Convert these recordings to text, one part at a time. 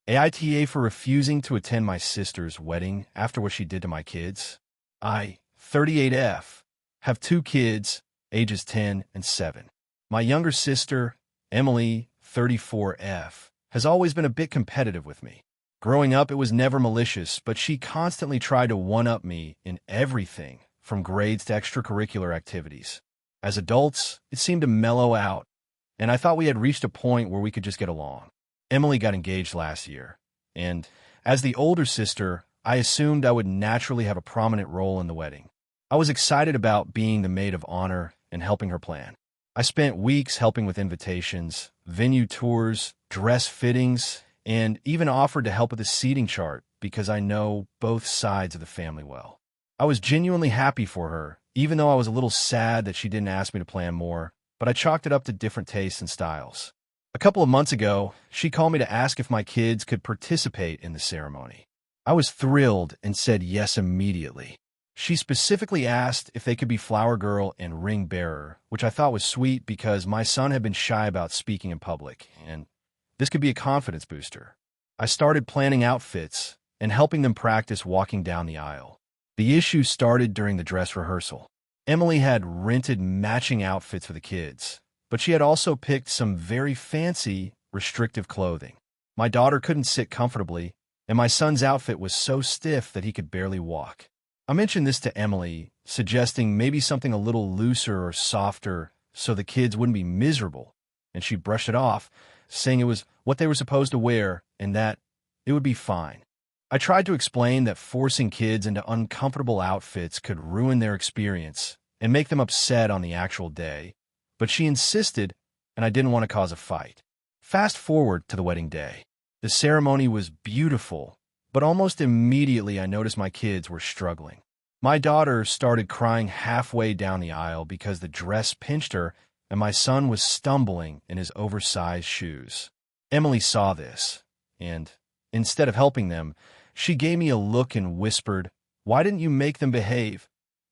AITA for refusing to attend my sister's wedding after what she did to my kids. I, 38F, have two kids, ages 10 and 7. My younger sister, Emily, 34F, has always been a bit competitive with me. Growing up, it was never malicious, but she constantly tried to one-up me in everything, from grades to extracurricular activities. As adults, it seemed to mellow out, and I thought we had reached a point where we could just get along. Emily got engaged last year, and as the older sister, I assumed I would naturally have a prominent role in the wedding. I was excited about being the maid of honor and helping her plan. I spent weeks helping with invitations, venue tours, dress fittings, and even offered to help with the seating chart because I know both sides of the family well. I was genuinely happy for her, even though I was a little sad that she didn't ask me to plan more, but I chalked it up to different tastes and styles. A couple of months ago, she called me to ask if my kids could participate in the ceremony. I was thrilled and said yes immediately. She specifically asked if they could be flower girl and ring bearer, which I thought was sweet because my son had been shy about speaking in public, and this could be a confidence booster. I started planning outfits and helping them practice walking down the aisle. The issue started during the dress rehearsal. Emily had rented matching outfits for the kids, but she had also picked some very fancy, restrictive clothing. My daughter couldn't sit comfortably, and my son's outfit was so stiff that he could barely walk. I mentioned this to Emily, suggesting maybe something a little looser or softer so the kids wouldn't be miserable, and she brushed it off, saying it was what they were supposed to wear and that it would be fine. I tried to explain that forcing kids into uncomfortable outfits could ruin their experience and make them upset on the actual day, but she insisted, and I didn't want to cause a fight. Fast forward to the wedding day. The ceremony was beautiful, but almost immediately I noticed my kids were struggling. My daughter started crying halfway down the aisle because the dress pinched her and my son was stumbling in his oversized shoes. Emily saw this, and instead of helping them, she gave me a look and whispered, "Why didn't you make them behave?"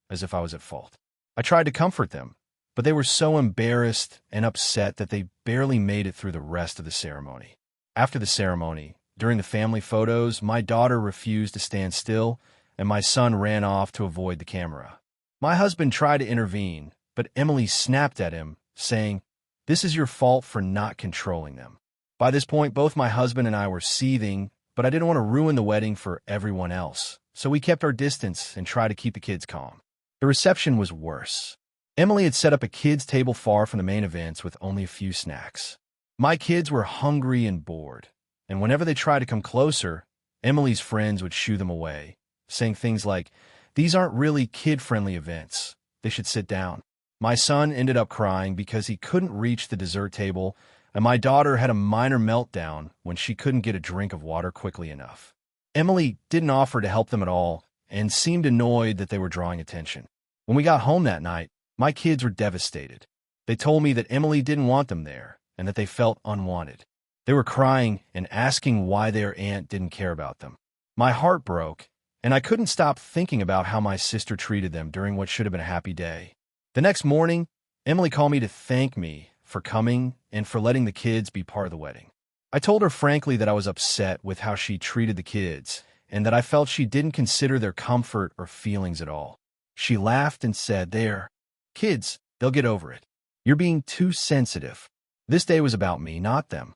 as if I was at fault. I tried to comfort them, but they were so embarrassed and upset that they barely made it through the rest of the ceremony. After the ceremony, during the family photos, my daughter refused to stand still, and my son ran off to avoid the camera. My husband tried to intervene, but Emily snapped at him, saying, "This is your fault for not controlling them." By this point, both my husband and I were seething, but I didn't want to ruin the wedding for everyone else, so we kept our distance and tried to keep the kids calm. The reception was worse. Emily had set up a kids' table far from the main events with only a few snacks. My kids were hungry and bored, and whenever they tried to come closer, Emily's friends would shoo them away, saying things like, "These aren't really kid-friendly events. They should sit down." My son ended up crying because he couldn't reach the dessert table, and my daughter had a minor meltdown when she couldn't get a drink of water quickly enough. Emily didn't offer to help them at all and seemed annoyed that they were drawing attention. When we got home that night, my kids were devastated. They told me that Emily didn't want them there and that they felt unwanted. They were crying and asking why their aunt didn't care about them. My heart broke, and I couldn't stop thinking about how my sister treated them during what should have been a happy day. The next morning, Emily called me to thank me for coming and for letting the kids be part of the wedding. I told her frankly that I was upset with how she treated the kids and that I felt she didn't consider their comfort or feelings at all. She laughed and said, "There, kids, they'll get over it. You're being too sensitive. This day was about me, not them."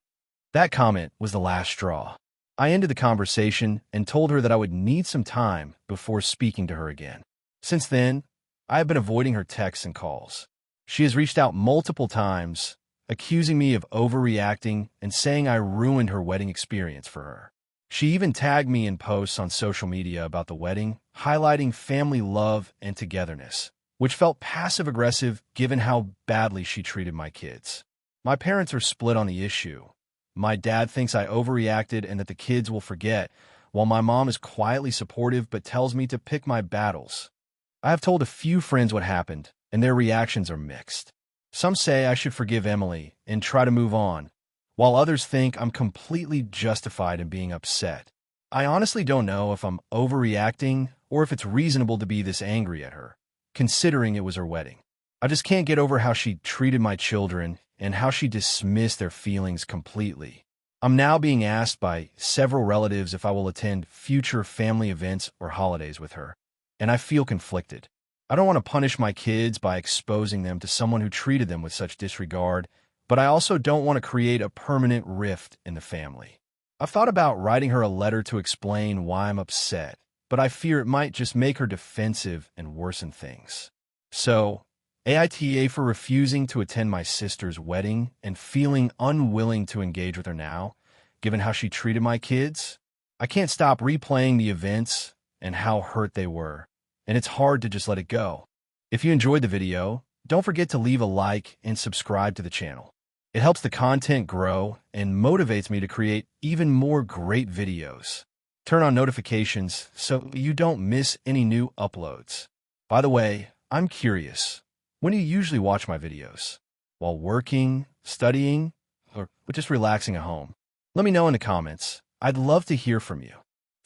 That comment was the last straw. I ended the conversation and told her that I would need some time before speaking to her again. Since then, I have been avoiding her texts and calls. She has reached out multiple times, accusing me of overreacting and saying I ruined her wedding experience for her. She even tagged me in posts on social media about the wedding, highlighting family love and togetherness, which felt passive-aggressive given how badly she treated my kids. My parents are split on the issue. My dad thinks I overreacted and that the kids will forget, while my mom is quietly supportive but tells me to pick my battles. I have told a few friends what happened, and their reactions are mixed. Some say I should forgive Emily and try to move on, while others think I'm completely justified in being upset. I honestly don't know if I'm overreacting or if it's reasonable to be this angry at her, considering it was her wedding. I just can't get over how she treated my children and how she dismissed their feelings completely. I'm now being asked by several relatives if I will attend future family events or holidays with her, and I feel conflicted. I don't want to punish my kids by exposing them to someone who treated them with such disregard, but I also don't want to create a permanent rift in the family. I've thought about writing her a letter to explain why I'm upset, but I fear it might just make her defensive and worsen things. So, AITA for refusing to attend my sister's wedding and feeling unwilling to engage with her now, given how she treated my kids. I can't stop replaying the events and how hurt they were, and it's hard to just let it go. If you enjoyed the video, don't forget to leave a like and subscribe to the channel. It helps the content grow and motivates me to create even more great videos. Turn on notifications so you don't miss any new uploads. By the way, I'm curious. When do you usually watch my videos? While working, studying, or just relaxing at home? Let me know in the comments. I'd love to hear from you.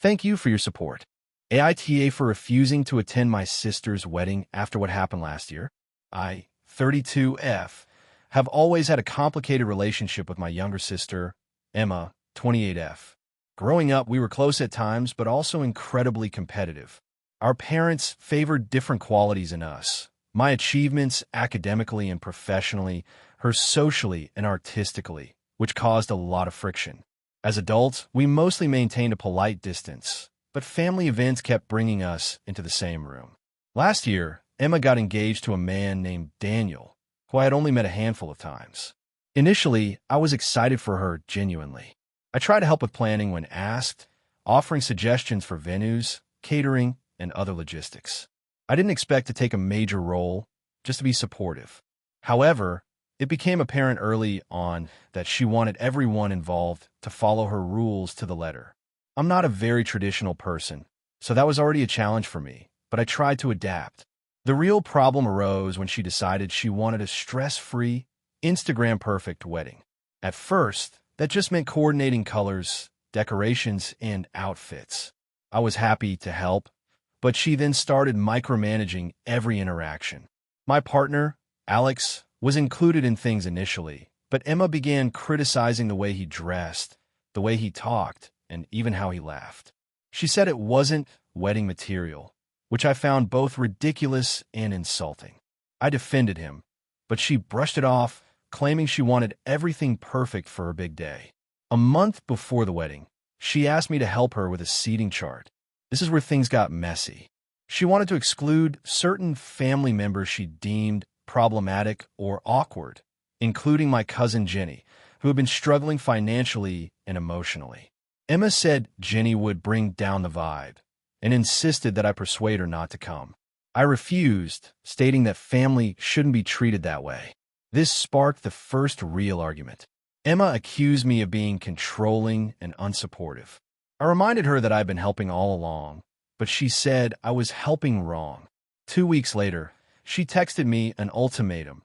Thank you for your support. AITA for refusing to attend my sister's wedding after what happened last year. I, 32F, have always had a complicated relationship with my younger sister, Emma, 28F. Growing up, we were close at times, but also incredibly competitive. Our parents favored different qualities in us. My achievements academically and professionally, her socially and artistically, which caused a lot of friction. As adults, we mostly maintained a polite distance, but family events kept bringing us into the same room. Last year, Emma got engaged to a man named Daniel, who I had only met a handful of times. Initially, I was excited for her genuinely. I tried to help with planning when asked, offering suggestions for venues, catering, and other logistics. I didn't expect to take a major role, just to be supportive. However, it became apparent early on that she wanted everyone involved to follow her rules to the letter. I'm not a very traditional person, so that was already a challenge for me, but I tried to adapt. The real problem arose when she decided she wanted a stress-free, Instagram-perfect wedding. At first, that just meant coordinating colors, decorations, and outfits. I was happy to help, but she then started micromanaging every interaction. My partner, Alex, was included in things initially, but Emma began criticizing the way he dressed, the way he talked, and even how he laughed. She said it wasn't wedding material, which I found both ridiculous and insulting. I defended him, but she brushed it off, claiming she wanted everything perfect for her big day. A month before the wedding, she asked me to help her with a seating chart. This is where things got messy. She wanted to exclude certain family members she deemed problematic or awkward, including my cousin Jenny, who had been struggling financially and emotionally. Emma said Jenny would bring down the vibe and insisted that I persuade her not to come. I refused, stating that family shouldn't be treated that way. This sparked the first real argument. Emma accused me of being controlling and unsupportive. I reminded her that I'd been helping all along, but she said I was helping wrong. 2 weeks later, she texted me an ultimatum.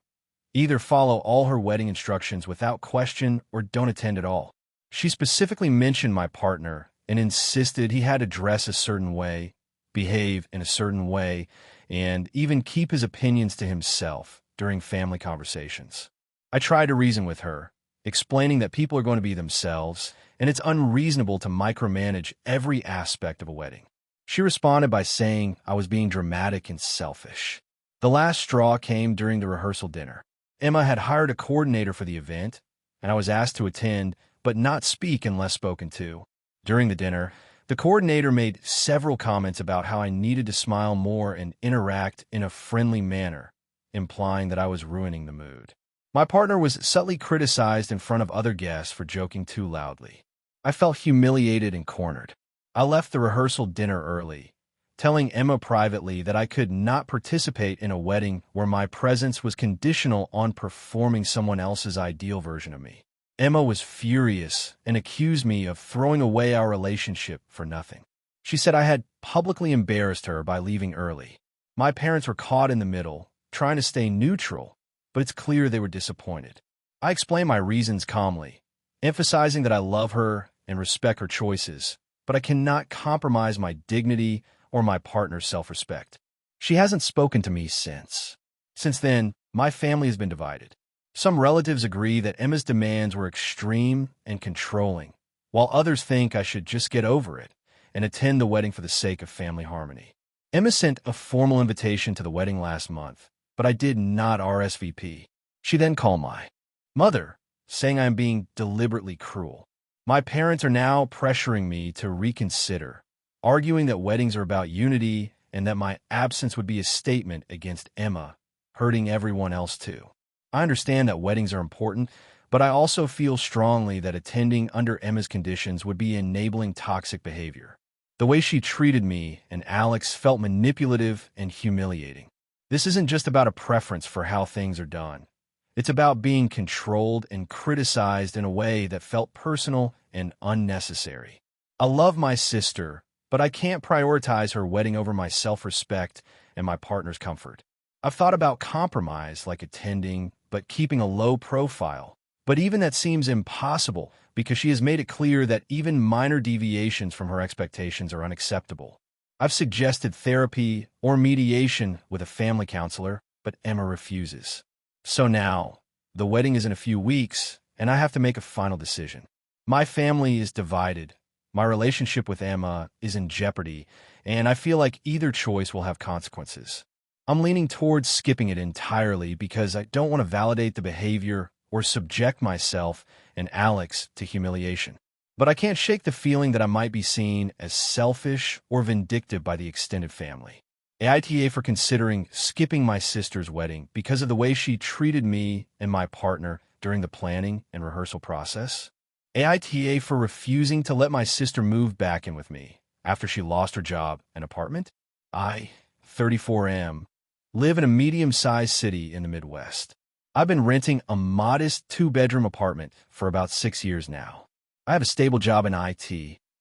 Either follow all her wedding instructions without question or don't attend at all. She specifically mentioned my partner and insisted he had to dress a certain way, behave in a certain way, and even keep his opinions to himself during family conversations. I tried to reason with her, explaining that people are going to be themselves, and it's unreasonable to micromanage every aspect of a wedding. She responded by saying I was being dramatic and selfish. The last straw came during the rehearsal dinner. Emma had hired a coordinator for the event, and I was asked to attend but not speak unless spoken to. During the dinner, the coordinator made several comments about how I needed to smile more and interact in a friendly manner, implying that I was ruining the mood. My partner was subtly criticized in front of other guests for joking too loudly. I felt humiliated and cornered. I left the rehearsal dinner early, telling Emma privately that I could not participate in a wedding where my presence was conditional on performing someone else's ideal version of me. Emma was furious and accused me of throwing away our relationship for nothing. She said I had publicly embarrassed her by leaving early. My parents were caught in the middle, trying to stay neutral, but it's clear they were disappointed. I explained my reasons calmly, emphasizing that I love her and respect her choices, but I cannot compromise my dignity or my partner's self-respect. She hasn't spoken to me since. Since then, my family has been divided. Some relatives agree that Emma's demands were extreme and controlling, while others think I should just get over it and attend the wedding for the sake of family harmony. Emma sent a formal invitation to the wedding last month, but I did not RSVP. She then called my mother, saying I am being deliberately cruel. My parents are now pressuring me to reconsider, arguing that weddings are about unity and that my absence would be a statement against Emma, hurting everyone else too. I understand that weddings are important, but I also feel strongly that attending under Emma's conditions would be enabling toxic behavior. The way she treated me and Alex felt manipulative and humiliating. This isn't just about a preference for how things are done. It's about being controlled and criticized in a way that felt personal and unnecessary. I love my sister, but I can't prioritize her wedding over my self-respect and my partner's comfort. I've thought about compromise, like attending, but keeping a low profile. But even that seems impossible because she has made it clear that even minor deviations from her expectations are unacceptable. I've suggested therapy or mediation with a family counselor, but Emma refuses. So now, the wedding is in a few weeks, and I have to make a final decision. My family is divided. My relationship with Emma is in jeopardy, and I feel like either choice will have consequences. I'm leaning towards skipping it entirely because I don't want to validate the behavior or subject myself and Alex to humiliation. But I can't shake the feeling that I might be seen as selfish or vindictive by the extended family. AITA for considering skipping my sister's wedding because of the way she treated me and my partner during the planning and rehearsal process. AITA for refusing to let my sister move back in with me after she lost her job and apartment. I, 34 am, live in a medium-sized city in the Midwest. I've been renting a modest 2-bedroom apartment for about 6 years now. I have a stable job in IT,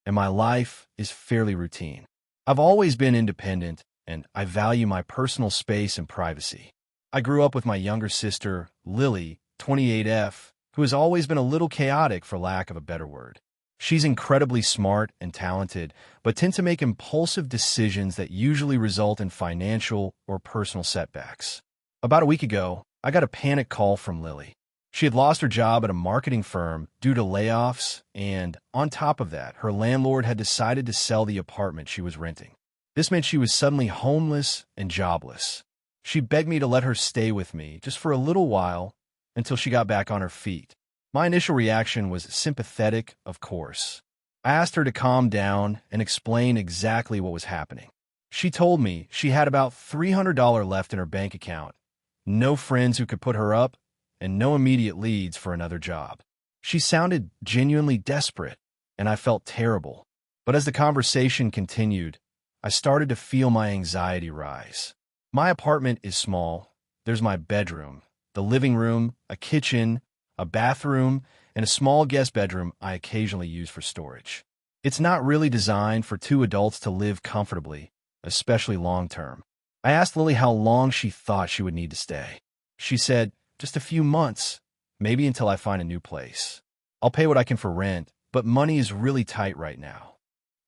and my life is fairly routine. I've always been independent, and I value my personal space and privacy. I grew up with my younger sister, Lily, 28F, who has always been a little chaotic for lack of a better word. She's incredibly smart and talented, but tends to make impulsive decisions that usually result in financial or personal setbacks. About a week ago, I got a panic call from Lily. She had lost her job at a marketing firm due to layoffs, and on top of that, her landlord had decided to sell the apartment she was renting. This meant she was suddenly homeless and jobless. She begged me to let her stay with me just for a little while until she got back on her feet. My initial reaction was sympathetic, of course. I asked her to calm down and explain exactly what was happening. She told me she had about $300 left in her bank account, no friends who could put her up, and no immediate leads for another job. She sounded genuinely desperate, and I felt terrible. But as the conversation continued, I started to feel my anxiety rise. My apartment is small. There's my bedroom, the living room, a kitchen, a bathroom, and a small guest bedroom I occasionally use for storage. It's not really designed for 2 adults to live comfortably, especially long-term. I asked Lily how long she thought she would need to stay. She said, just a few months, maybe until I find a new place. I'll pay what I can for rent, but money is really tight right now.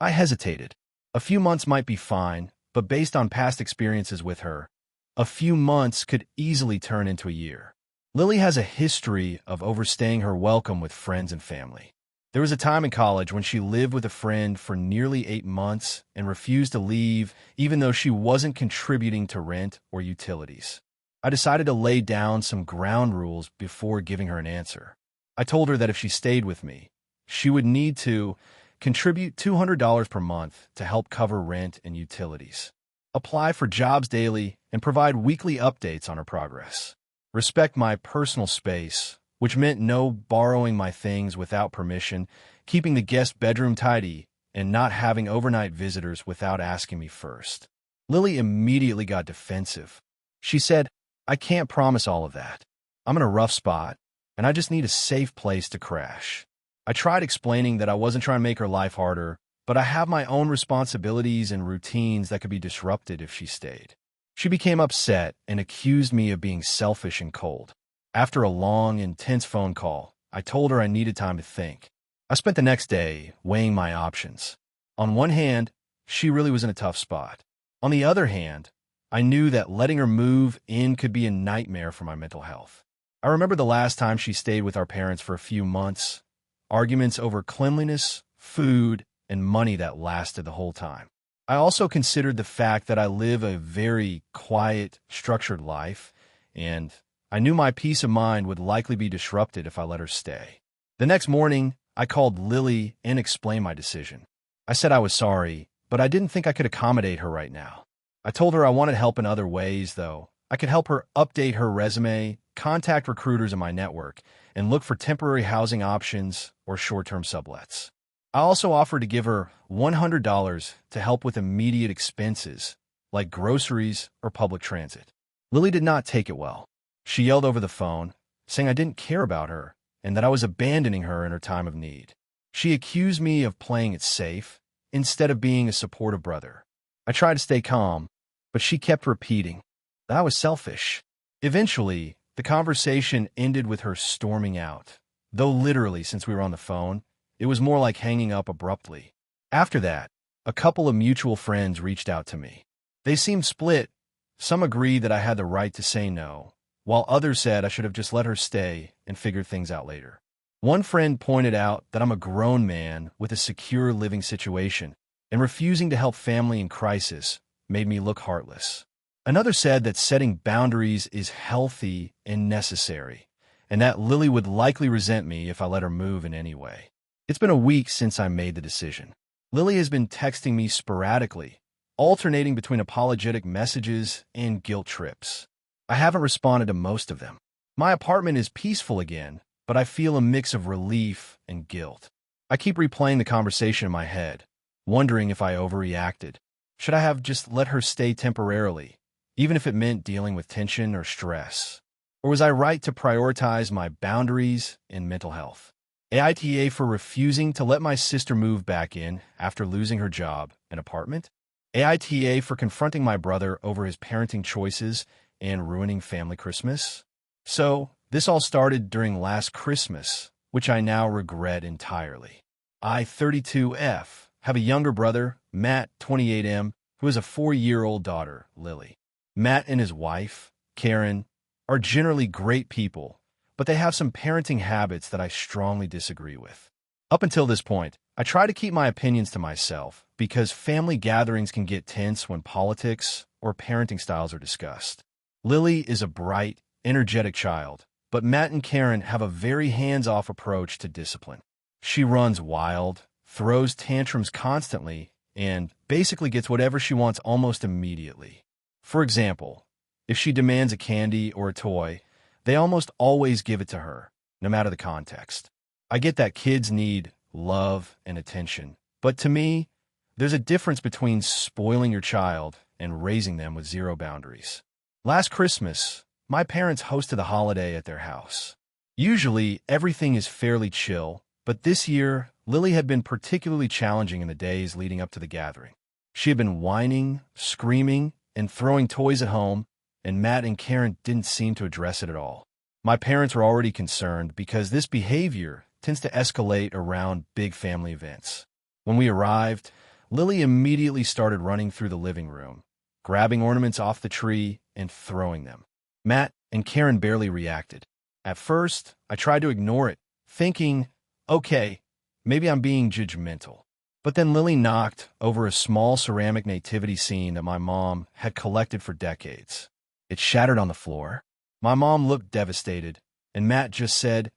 I hesitated. A few months might be fine, but based on past experiences with her, a few months could easily turn into a year. Lily has a history of overstaying her welcome with friends and family. There was a time in college when she lived with a friend for nearly 8 months and refused to leave even though she wasn't contributing to rent or utilities. I decided to lay down some ground rules before giving her an answer. I told her that if she stayed with me, she would need to contribute $200 per month to help cover rent and utilities, apply for jobs daily, and provide weekly updates on her progress. Respect my personal space, which meant no borrowing my things without permission, keeping the guest bedroom tidy, and not having overnight visitors without asking me first. Lily immediately got defensive. She said, I can't promise all of that. I'm in a rough spot, and I just need a safe place to crash. I tried explaining that I wasn't trying to make her life harder, but I have my own responsibilities and routines that could be disrupted if she stayed. She became upset and accused me of being selfish and cold. After a long, intense phone call, I told her I needed time to think. I spent the next day weighing my options. On one hand, she really was in a tough spot. On the other hand, I knew that letting her move in could be a nightmare for my mental health. I remember the last time she stayed with our parents for a few months, arguments over cleanliness, food, and money that lasted the whole time. I also considered the fact that I live a very quiet, structured life, and I knew my peace of mind would likely be disrupted if I let her stay. The next morning, I called Lily and explained my decision. I said I was sorry, but I didn't think I could accommodate her right now. I told her I wanted help in other ways, though. I could help her update her resume, contact recruiters in my network, and look for temporary housing options or short-term sublets. I also offered to give her $100 to help with immediate expenses, like groceries or public transit. Lily did not take it well. She yelled over the phone, saying I didn't care about her and that I was abandoning her in her time of need. She accused me of playing it safe instead of being a supportive brother. I tried to stay calm, but she kept repeating that I was selfish. Eventually, the conversation ended with her storming out, though literally, since we were on the phone, it was more like hanging up abruptly. After that, a couple of mutual friends reached out to me. They seemed split. Some agreed that I had the right to say no, while others said I should have just let her stay and figured things out later. One friend pointed out that I'm a grown man with a secure living situation, and refusing to help family in crisis made me look heartless. Another said that setting boundaries is healthy and necessary, and that Lily would likely resent me if I let her move in any way. It's been a week since I made the decision. Lily has been texting me sporadically, alternating between apologetic messages and guilt trips. I haven't responded to most of them. My apartment is peaceful again, but I feel a mix of relief and guilt. I keep replaying the conversation in my head, wondering if I overreacted. Should I have just let her stay temporarily, even if it meant dealing with tension or stress? Or was I right to prioritize my boundaries and mental health? AITA for refusing to let my sister move back in after losing her job and apartment? AITA for confronting my brother over his parenting choices and ruining family Christmas? So, this all started during last Christmas, which I now regret entirely. I, 32F, have a younger brother, Matt, 28M, who has a 4-year-old daughter, Lily. Matt and his wife, Karen, are generally great people, but they have some parenting habits that I strongly disagree with. Up until this point, I try to keep my opinions to myself because family gatherings can get tense when politics or parenting styles are discussed. Lily is a bright, energetic child, but Matt and Karen have a very hands-off approach to discipline. She runs wild, throws tantrums constantly, and basically gets whatever she wants almost immediately. For example, if she demands a candy or a toy, they almost always give it to her, no matter the context. I get that kids need love and attention, but to me, there's a difference between spoiling your child and raising them with zero boundaries. Last Christmas, my parents hosted the holiday at their house. Usually, everything is fairly chill, but this year, Lily had been particularly challenging in the days leading up to the gathering. She had been whining, screaming, and throwing toys at home, and Matt and Karen didn't seem to address it at all. My parents were already concerned because this behavior tends to escalate around big family events. When we arrived, Lily immediately started running through the living room, grabbing ornaments off the tree and throwing them. Matt and Karen barely reacted. At first, I tried to ignore it, thinking, okay, maybe I'm being judgmental. But then Lily knocked over a small ceramic nativity scene that my mom had collected for decades. It shattered on the floor. My mom looked devastated, and Matt just said,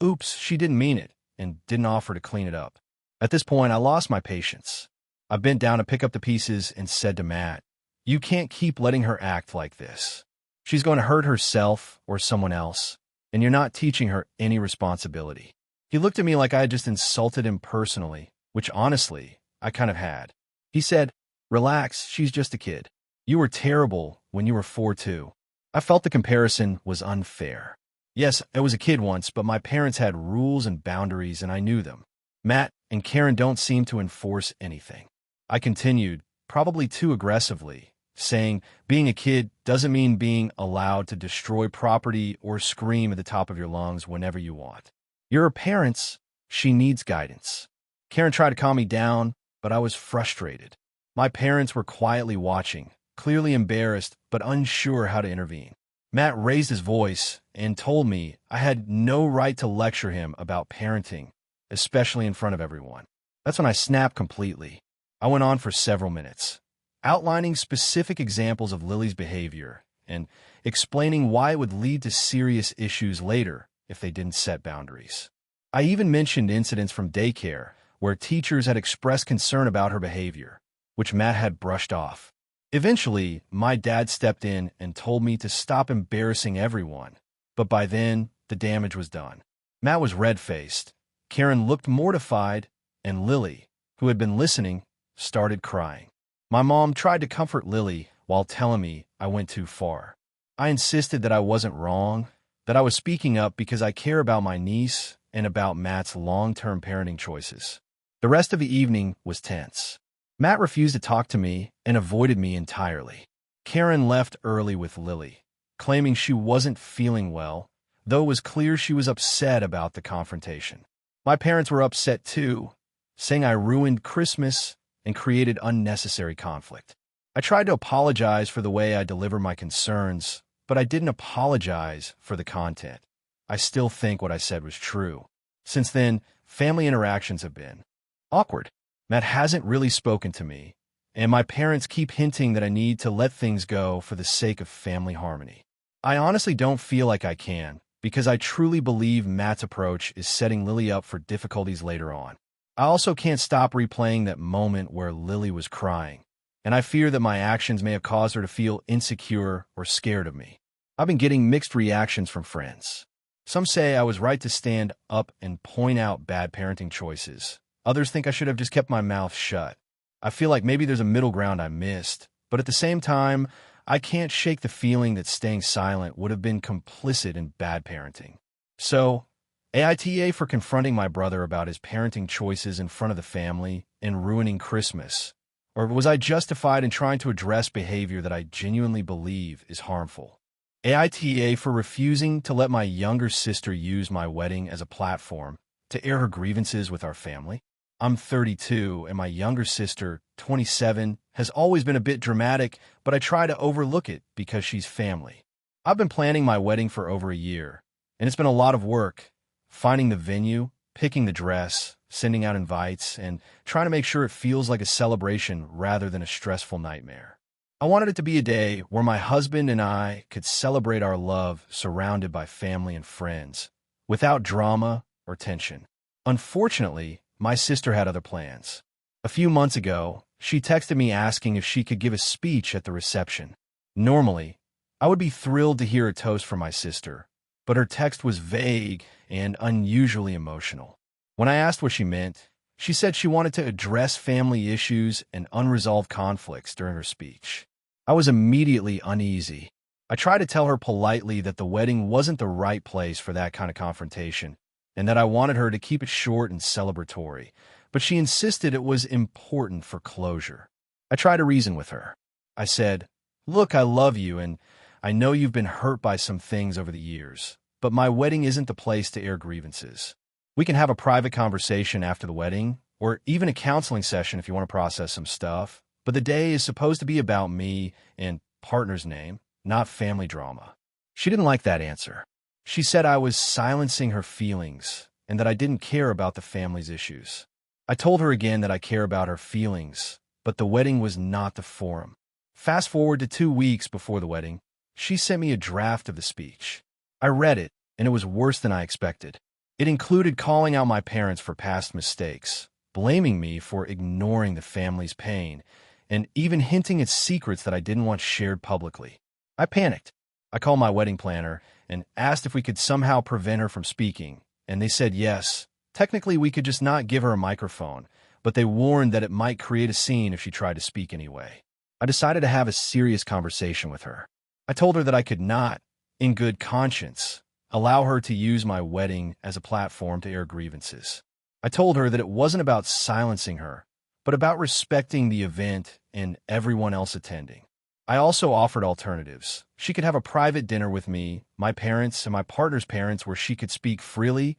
"Oops, she didn't mean it," and didn't offer to clean it up. At this point, I lost my patience. I bent down to pick up the pieces and said to Matt, "You can't keep letting her act like this. She's going to hurt herself or someone else, and you're not teaching her any responsibility." He looked at me like I had just insulted him personally, which honestly, I kind of had. He said, "Relax, she's just a kid. You were terrible when you were 4 too." I felt the comparison was unfair. Yes, I was a kid once, but my parents had rules and boundaries, and I knew them. Matt and Karen don't seem to enforce anything. I continued, probably too aggressively, saying being a kid doesn't mean being allowed to destroy property or scream at the top of your lungs whenever you want. You're her parents. She needs guidance. Karen tried to calm me down, but I was frustrated. My parents were quietly watching, clearly embarrassed but unsure how to intervene. Matt raised his voice and told me I had no right to lecture him about parenting, especially in front of everyone. That's when I snapped completely. I went on for several minutes, outlining specific examples of Lily's behavior and explaining why it would lead to serious issues later if they didn't set boundaries. I even mentioned incidents from daycare where teachers had expressed concern about her behavior, which Matt had brushed off. Eventually, my dad stepped in and told me to stop embarrassing everyone, but by then, the damage was done. Matt was red-faced, Karen looked mortified, and Lily, who had been listening, started crying. My mom tried to comfort Lily while telling me I went too far. I insisted that I wasn't wrong, that I was speaking up because I care about my niece and about Matt's long-term parenting choices. The rest of the evening was tense. Matt refused to talk to me and avoided me entirely. Karen left early with Lily, claiming she wasn't feeling well, though it was clear she was upset about the confrontation. My parents were upset too, saying I ruined Christmas and created unnecessary conflict. I tried to apologize for the way I delivered my concerns, but I didn't apologize for the content. I still think what I said was true. Since then, family interactions have been awkward. Matt hasn't really spoken to me, and my parents keep hinting that I need to let things go for the sake of family harmony. I honestly don't feel like I can, because I truly believe Matt's approach is setting Lily up for difficulties later on. I also can't stop replaying that moment where Lily was crying, and I fear that my actions may have caused her to feel insecure or scared of me. I've been getting mixed reactions from friends. Some say I was right to stand up and point out bad parenting choices. Others think I should have just kept my mouth shut. I feel like maybe there's a middle ground I missed, but at the same time, I can't shake the feeling that staying silent would have been complicit in bad parenting. So, AITA for confronting my brother about his parenting choices in front of the family and ruining Christmas. Or was I justified in trying to address behavior that I genuinely believe is harmful? AITA for refusing to let my younger sister use my wedding as a platform to air her grievances with our family. I'm 32, and my younger sister, 27, has always been a bit dramatic, but I try to overlook it because she's family. I've been planning my wedding for over a year, and it's been a lot of work, finding the venue, picking the dress, sending out invites, and trying to make sure it feels like a celebration rather than a stressful nightmare. I wanted it to be a day where my husband and I could celebrate our love surrounded by family and friends, without drama or tension. Unfortunately, my sister had other plans. A few months ago, she texted me asking if she could give a speech at the reception. Normally, I would be thrilled to hear a toast from my sister, but her text was vague and unusually emotional. When I asked what she meant, she said she wanted to address family issues and unresolved conflicts during her speech. I was immediately uneasy. I tried to tell her politely that the wedding wasn't the right place for that kind of confrontation, and that I wanted her to keep it short and celebratory, but she insisted it was important for closure. I tried to reason with her. I said, "Look, I love you, and I know you've been hurt by some things over the years, but my wedding isn't the place to air grievances. We can have a private conversation after the wedding, or even a counseling session if you want to process some stuff, but the day is supposed to be about me and partner's name, not family drama." She didn't like that answer. She said I was silencing her feelings and that I didn't care about the family's issues. I told her again that I care about her feelings, but the wedding was not the forum. Fast forward to 2 weeks before the wedding, she sent me a draft of the speech. I read it, and it was worse than I expected. It included calling out my parents for past mistakes, blaming me for ignoring the family's pain, and even hinting at secrets that I didn't want shared publicly. I panicked. I called my wedding planner and asked if we could somehow prevent her from speaking, and they said yes. Technically, we could just not give her a microphone, but they warned that it might create a scene if she tried to speak anyway. I decided to have a serious conversation with her. I told her that I could not, in good conscience, allow her to use my wedding as a platform to air grievances. I told her that it wasn't about silencing her, but about respecting the event and everyone else attending. I also offered alternatives. She could have a private dinner with me, my parents, and my partner's parents where she could speak freely,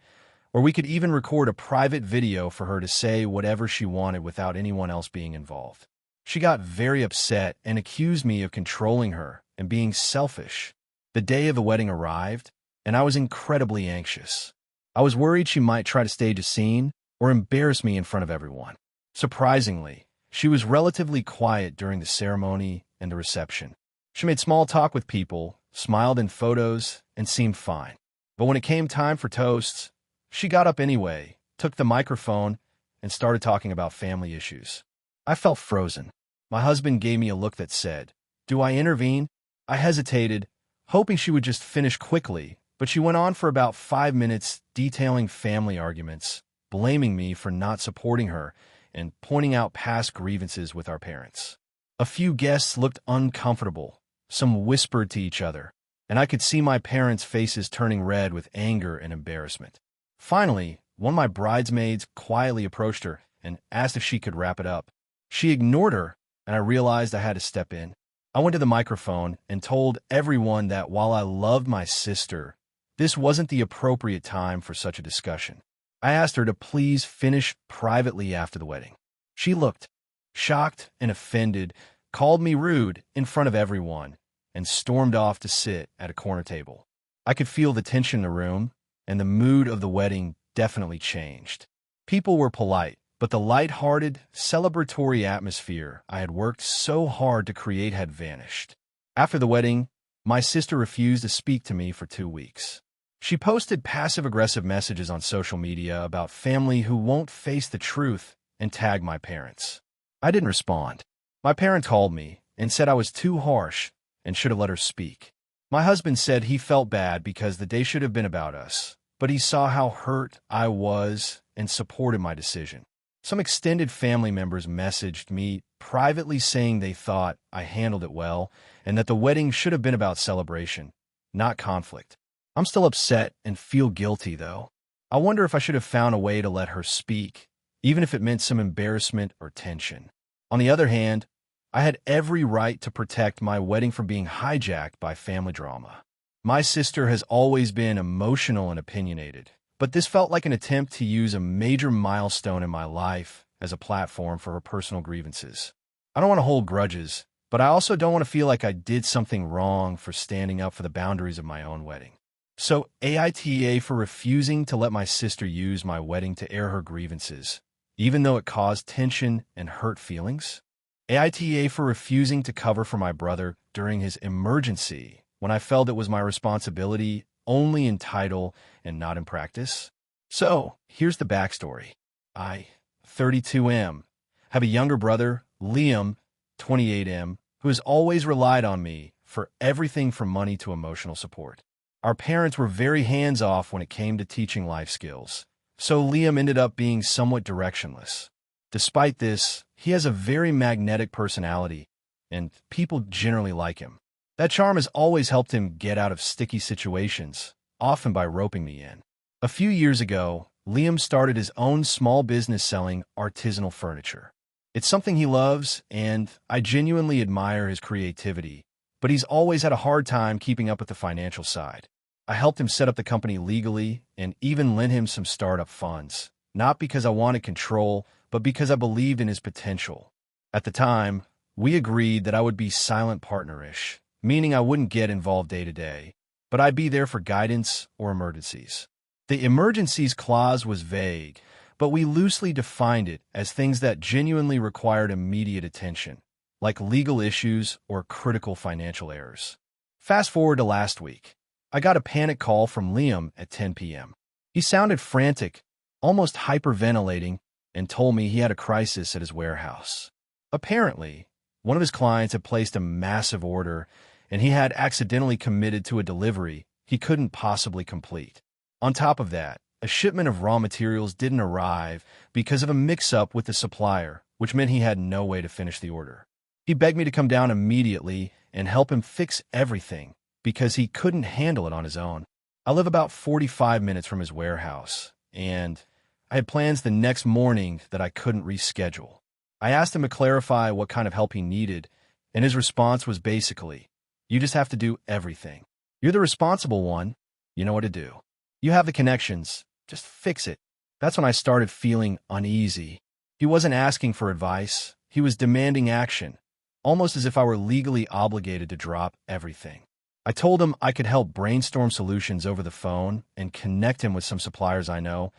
or we could even record a private video for her to say whatever she wanted without anyone else being involved. She got very upset and accused me of controlling her and being selfish. The day of the wedding arrived, and I was incredibly anxious. I was worried she might try to stage a scene or embarrass me in front of everyone. Surprisingly, she was relatively quiet during the ceremony and the reception. She made small talk with people, smiled in photos, and seemed fine. But when it came time for toasts, she got up anyway, took the microphone, and started talking about family issues. I felt frozen. My husband gave me a look that said, "Do I intervene?" I hesitated, hoping she would just finish quickly, but she went on for about 5 minutes detailing family arguments, blaming me for not supporting her, and pointing out past grievances with our parents. A few guests looked uncomfortable. Some whispered to each other, and I could see my parents' faces turning red with anger and embarrassment. Finally, one of my bridesmaids quietly approached her and asked if she could wrap it up. She ignored her, and I realized I had to step in. I went to the microphone and told everyone that while I loved my sister, this wasn't the appropriate time for such a discussion. I asked her to please finish privately after the wedding. She looked shocked and offended, called me rude in front of everyone, and stormed off to sit at a corner table. I could feel the tension in the room, and the mood of the wedding definitely changed. People were polite, but the light-hearted, celebratory atmosphere I had worked so hard to create had vanished. After the wedding, my sister refused to speak to me for 2 weeks. She posted passive-aggressive messages on social media about family who won't face the truth and tagged my parents. I didn't respond. My parents called me and said I was too harsh and should have let her speak. My husband said he felt bad because the day should have been about us, but he saw how hurt I was and supported my decision. Some extended family members messaged me privately saying they thought I handled it well and that the wedding should have been about celebration, not conflict. I'm still upset and feel guilty, though. I wonder if I should have found a way to let her speak, even if it meant some embarrassment or tension. On the other hand, I had every right to protect my wedding from being hijacked by family drama. My sister has always been emotional and opinionated, but this felt like an attempt to use a major milestone in my life as a platform for her personal grievances. I don't want to hold grudges, but I also don't want to feel like I did something wrong for standing up for the boundaries of my own wedding. So AITA for refusing to let my sister use my wedding to air her grievances, even though it caused tension and hurt feelings. AITA for refusing to cover for my brother during his emergency when I felt it was my responsibility only in title and not in practice. So here's the backstory. I, 32M, have a younger brother, Liam, 28M, who has always relied on me for everything from money to emotional support. Our parents were very hands-off when it came to teaching life skills, so Liam ended up being somewhat directionless. Despite this, he has a very magnetic personality, and people generally like him. That charm has always helped him get out of sticky situations, often by roping me in. A few years ago, Liam started his own small business selling artisanal furniture. It's something he loves, and I genuinely admire his creativity, but he's always had a hard time keeping up with the financial side. I helped him set up the company legally and even lent him some startup funds, not because I wanted control, but because I believed in his potential. At the time, we agreed that I would be silent partnerish, meaning I wouldn't get involved day to day, but I'd be there for guidance or emergencies. The emergencies clause was vague, but we loosely defined it as things that genuinely required immediate attention, like legal issues or critical financial errors. Fast forward to last week. I got a panic call from Liam at 10 p.m. He sounded frantic, almost hyperventilating, and told me he had a crisis at his warehouse. Apparently, one of his clients had placed a massive order, and he had accidentally committed to a delivery he couldn't possibly complete. On top of that, a shipment of raw materials didn't arrive because of a mix-up with the supplier, which meant he had no way to finish the order. He begged me to come down immediately and help him fix everything because he couldn't handle it on his own. I live about 45 minutes from his warehouse, and I had plans the next morning that I couldn't reschedule. I asked him to clarify what kind of help he needed, and his response was basically, "You just have to do everything. You're the responsible one. You know what to do. You have the connections. Just fix it." That's when I started feeling uneasy. He wasn't asking for advice. He was demanding action, almost as if I were legally obligated to drop everything. I told him I could help brainstorm solutions over the phone and connect him with some suppliers I know,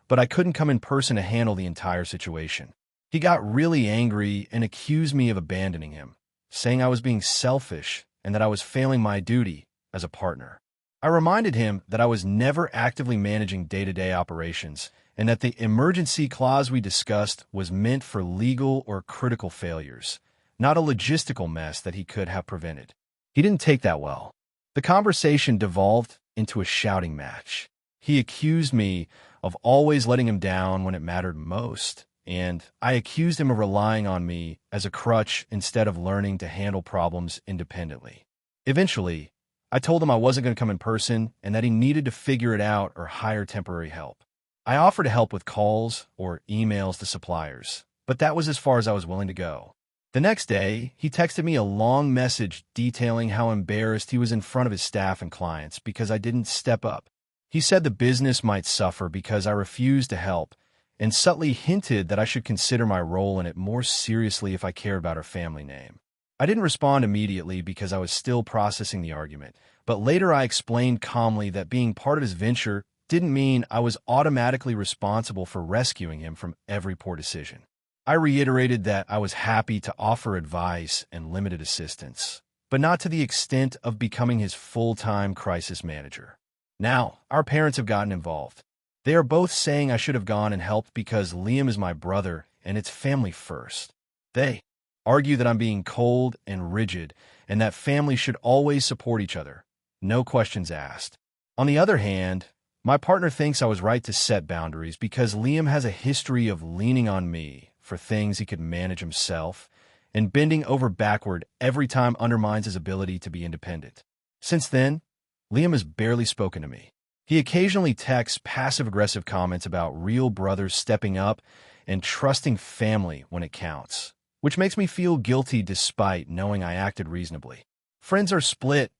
but I couldn't come in person to handle the entire situation. He got really angry and accused me of abandoning him, saying I was being selfish and that I was failing my duty as a partner. I reminded him that I was never actively managing day-to-day operations and that the emergency clause we discussed was meant for legal or critical failures, not a logistical mess that he could have prevented. He didn't take that well. The conversation devolved into a shouting match. He accused me of always letting him down when it mattered most, and I accused him of relying on me as a crutch instead of learning to handle problems independently. Eventually, I told him I wasn't going to come in person and that he needed to figure it out or hire temporary help. I offered to help with calls or emails to suppliers, but that was as far as I was willing to go. The next day, he texted me a long message detailing how embarrassed he was in front of his staff and clients because I didn't step up. He said the business might suffer because I refused to help, and subtly hinted that I should consider my role in it more seriously if I cared about our family name. I didn't respond immediately because I was still processing the argument, but later I explained calmly that being part of his venture didn't mean I was automatically responsible for rescuing him from every poor decision. I reiterated that I was happy to offer advice and limited assistance, but not to the extent of becoming his full-time crisis manager. Now, our parents have gotten involved. They are both saying I should have gone and helped because Liam is my brother and it's family first. They argue that I'm being cold and rigid and that families should always support each other, no questions asked. On the other hand, my partner thinks I was right to set boundaries because Liam has a history of leaning on me for things he could manage himself, and bending over backward every time undermines his ability to be independent. Since then, Liam has barely spoken to me. He occasionally texts passive-aggressive comments about real brothers stepping up and trusting family when it counts, which makes me feel guilty despite knowing I acted reasonably. Friends are split.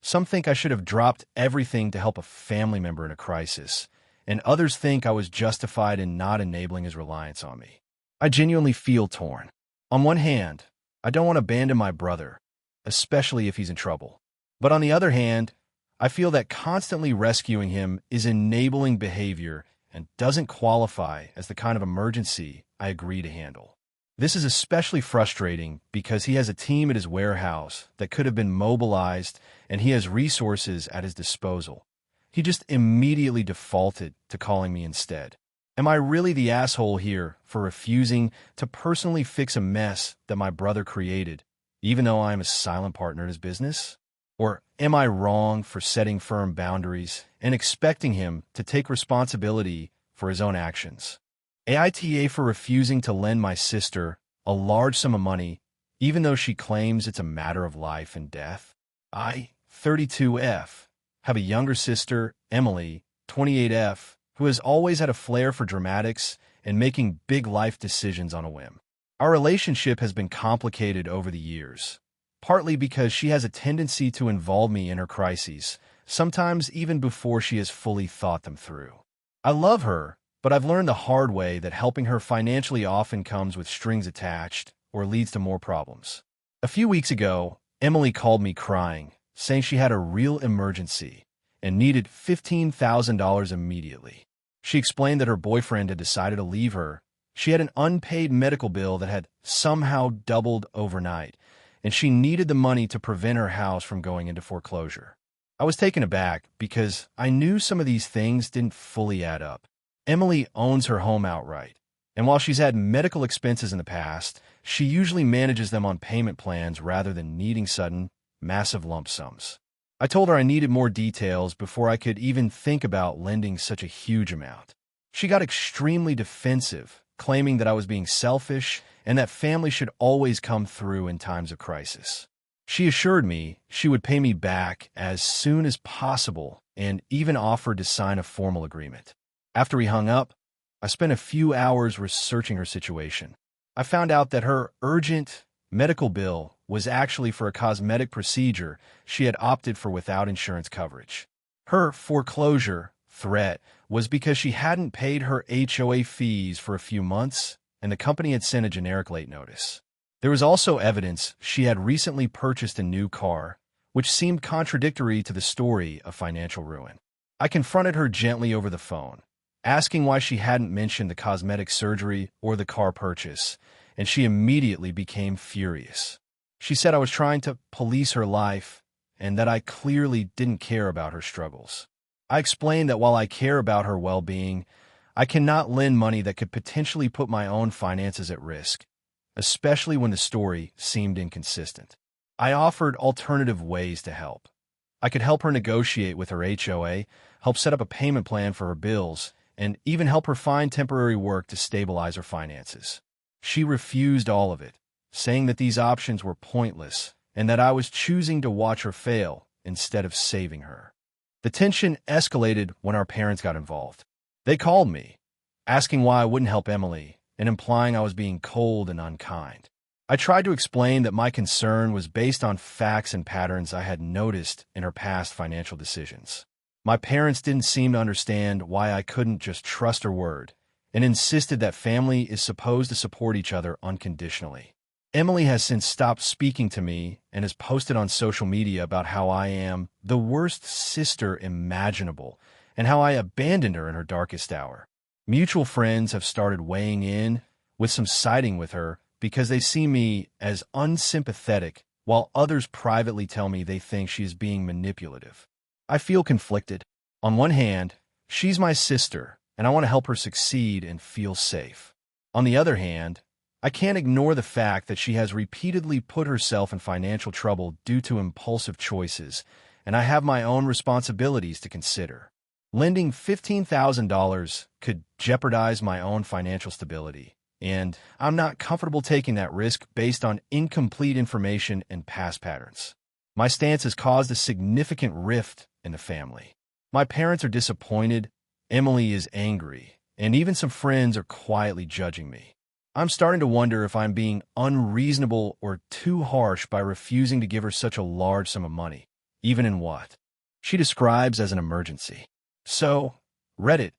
Some think I should have dropped everything to help a family member in a crisis, and others think I was justified in not enabling his reliance on me. I genuinely feel torn. On one hand, I don't want to abandon my brother, especially if he's in trouble. But on the other hand, I feel that constantly rescuing him is enabling behavior and doesn't qualify as the kind of emergency I agree to handle. This is especially frustrating because he has a team at his warehouse that could have been mobilized and he has resources at his disposal. He just immediately defaulted to calling me instead. Am I really the asshole here for refusing to personally fix a mess that my brother created, even though I am a silent partner in his business? Or am I wrong for setting firm boundaries and expecting him to take responsibility for his own actions? AITA for refusing to lend my sister a large sum of money, even though she claims it's a matter of life and death. I, 32F, have a younger sister, Emily, 28F, who has always had a flair for dramatics and making big life decisions on a whim. Our relationship has been complicated over the years, partly because she has a tendency to involve me in her crises, sometimes even before she has fully thought them through. I love her, but I've learned the hard way that helping her financially often comes with strings attached or leads to more problems. A few weeks ago, Emily called me crying, saying she had a real emergency and needed $15,000 immediately. She explained that her boyfriend had decided to leave her. She had an unpaid medical bill that had somehow doubled overnight, and she needed the money to prevent her house from going into foreclosure. I was taken aback because I knew some of these things didn't fully add up. Emily owns her home outright, and while she's had medical expenses in the past, she usually manages them on payment plans rather than needing sudden, massive lump sums. I told her I needed more details before I could even think about lending such a huge amount. She got extremely defensive, claiming that I was being selfish and that family should always come through in times of crisis. She assured me she would pay me back as soon as possible and even offered to sign a formal agreement. After we hung up, I spent a few hours researching her situation. I found out that her urgent medical bill was actually for a cosmetic procedure she had opted for without insurance coverage. Her foreclosure threat was because she hadn't paid her HOA fees for a few months, and the company had sent a generic late notice. There was also evidence she had recently purchased a new car, which seemed contradictory to the story of financial ruin. I confronted her gently over the phone, asking why she hadn't mentioned the cosmetic surgery or the car purchase, and she immediately became furious. She said I was trying to police her life and that I clearly didn't care about her struggles. I explained that while I care about her well-being, I cannot lend money that could potentially put my own finances at risk, especially when the story seemed inconsistent. I offered alternative ways to help. I could help her negotiate with her HOA, help set up a payment plan for her bills, and even help her find temporary work to stabilize her finances. She refused all of it, saying that these options were pointless and that I was choosing to watch her fail instead of saving her. The tension escalated when our parents got involved. They called me, asking why I wouldn't help Emily and implying I was being cold and unkind. I tried to explain that my concern was based on facts and patterns I had noticed in her past financial decisions. My parents didn't seem to understand why I couldn't just trust her word and insisted that family is supposed to support each other unconditionally. Emily has since stopped speaking to me and has posted on social media about how I am the worst sister imaginable and how I abandoned her in her darkest hour. Mutual friends have started weighing in, with some siding with her because they see me as unsympathetic, while others privately tell me they think she is being manipulative. I feel conflicted. On one hand, she's my sister, and I want to help her succeed and feel safe. On the other hand, I can't ignore the fact that she has repeatedly put herself in financial trouble due to impulsive choices, and I have my own responsibilities to consider. Lending $15,000 could jeopardize my own financial stability, and I'm not comfortable taking that risk based on incomplete information and past patterns. My stance has caused a significant rift in the family. My parents are disappointed, Emily is angry, and even some friends are quietly judging me. I'm starting to wonder if I'm being unreasonable or too harsh by refusing to give her such a large sum of money, even in what she describes as an emergency. So, Reddit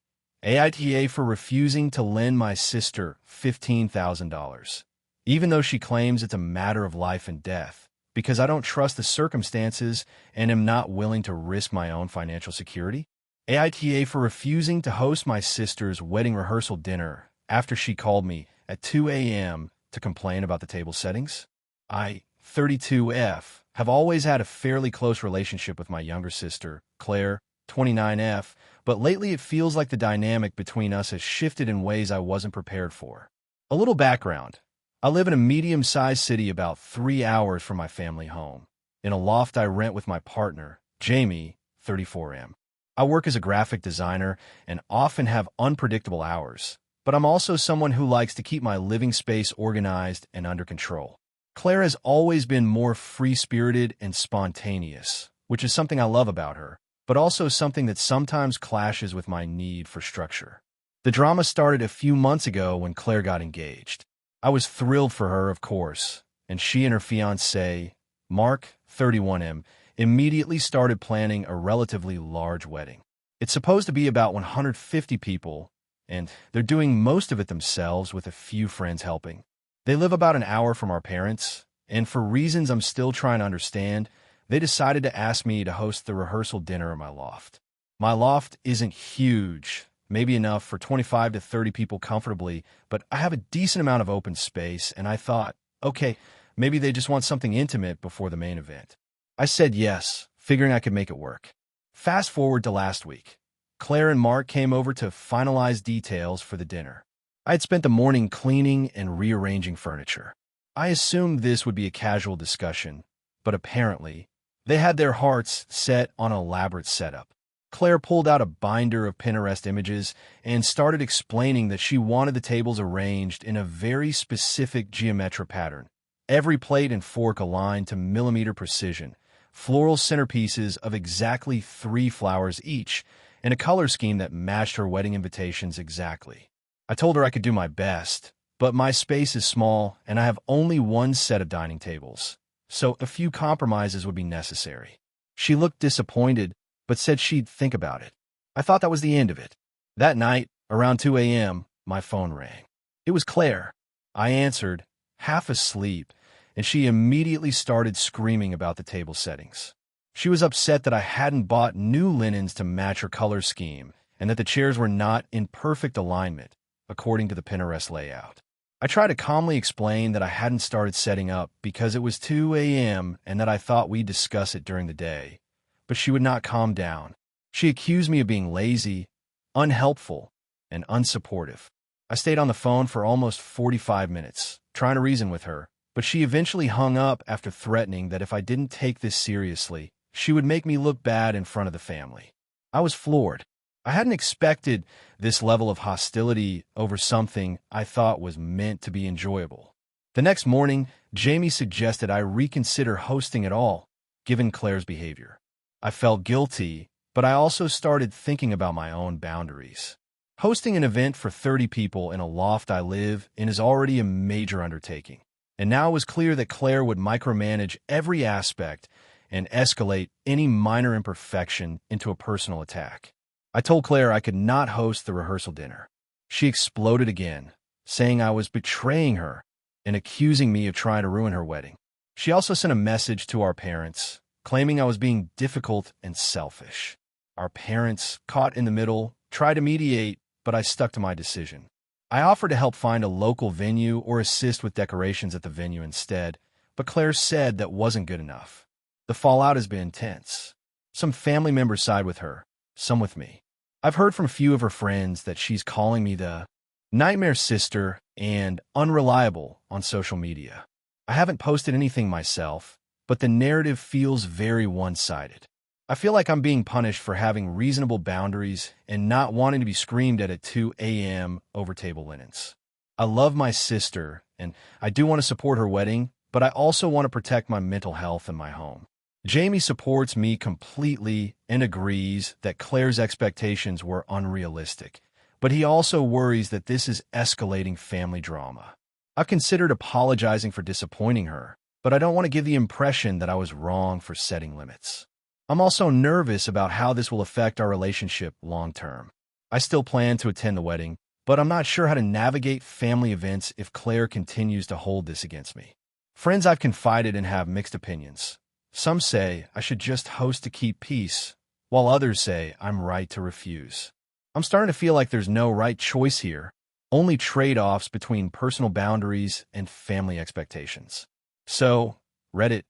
AITA for refusing to lend my sister $15,000, even though she claims it's a matter of life and death, because I don't trust the circumstances and am not willing to risk my own financial security. AITA for refusing to host my sister's wedding rehearsal dinner after she called me at 2 a.m. to complain about the table settings. I, 32F, have always had a fairly close relationship with my younger sister, Claire, 29F, but lately it feels like the dynamic between us has shifted in ways I wasn't prepared for. A little background. I live in a medium-sized city about 3 hours from my family home, in a loft I rent with my partner, Jamie, 34M. I work as a graphic designer and often have unpredictable hours, but I'm also someone who likes to keep my living space organized and under control. Claire has always been more free-spirited and spontaneous, which is something I love about her, but also something that sometimes clashes with my need for structure. The drama started a few months ago when Claire got engaged. I was thrilled for her, of course, and she and her fiancé, Mark, 31M, immediately started planning a relatively large wedding. It's supposed to be about 150 people, and they're doing most of it themselves with a few friends helping. They live about an hour from our parents, and for reasons I'm still trying to understand, they decided to ask me to host the rehearsal dinner at my loft. My loft isn't huge, maybe enough for 25 to 30 people comfortably, but I have a decent amount of open space, and I thought, okay, maybe they just want something intimate before the main event. I said yes, figuring I could make it work. Fast forward to last week. Claire and Mark came over to finalize details for the dinner. I had spent the morning cleaning and rearranging furniture. I assumed this would be a casual discussion, but apparently, they had their hearts set on an elaborate setup. Claire pulled out a binder of Pinterest images and started explaining that she wanted the tables arranged in a very specific geometric pattern. Every plate and fork aligned to millimeter precision, floral centerpieces of exactly 3 flowers each, and a color scheme that matched her wedding invitations exactly. I told her I could do my best, but my space is small and I have only one set of dining tables, so a few compromises would be necessary. She looked disappointed, but said she'd think about it. I thought that was the end of it. That night, around 2 a.m., my phone rang. It was Claire. I answered, half asleep, and she immediately started screaming about the table settings. She was upset that I hadn't bought new linens to match her color scheme and that the chairs were not in perfect alignment, according to the Pinterest layout. I tried to calmly explain that I hadn't started setting up because it was 2 a.m. and that I thought we'd discuss it during the day, but she would not calm down. She accused me of being lazy, unhelpful, and unsupportive. I stayed on the phone for almost 45 minutes, trying to reason with her, but she eventually hung up after threatening that if I didn't take this seriously, she would make me look bad in front of the family. I was floored. I hadn't expected this level of hostility over something I thought was meant to be enjoyable. The next morning, Jamie suggested I reconsider hosting at all, given Claire's behavior. I felt guilty, but I also started thinking about my own boundaries. Hosting an event for 30 people in a loft I live in is already a major undertaking, and now it was clear that Claire would micromanage every aspect and escalate any minor imperfection into a personal attack. I told Claire I could not host the rehearsal dinner. She exploded again, saying I was betraying her and accusing me of trying to ruin her wedding. She also sent a message to our parents, claiming I was being difficult and selfish. Our parents, caught in the middle, tried to mediate, but I stuck to my decision. I offered to help find a local venue or assist with decorations at the venue instead, but Claire said that wasn't good enough. The fallout has been intense. Some family members side with her, some with me. I've heard from a few of her friends that she's calling me the nightmare sister and unreliable on social media. I haven't posted anything myself, but the narrative feels very one-sided. I feel like I'm being punished for having reasonable boundaries and not wanting to be screamed at 2 a.m. over table linens. I love my sister, and I do want to support her wedding, but I also want to protect my mental health and my home. Jamie supports me completely and agrees that Claire's expectations were unrealistic, but he also worries that this is escalating family drama. I've considered apologizing for disappointing her, but I don't want to give the impression that I was wrong for setting limits. I'm also nervous about how this will affect our relationship long-term. I still plan to attend the wedding, but I'm not sure how to navigate family events if Claire continues to hold this against me. Friends I've confided in have mixed opinions. Some say I should just host to keep peace, while others say I'm right to refuse. I'm starting to feel like there's no right choice here, only trade-offs between personal boundaries and family expectations. So, Reddit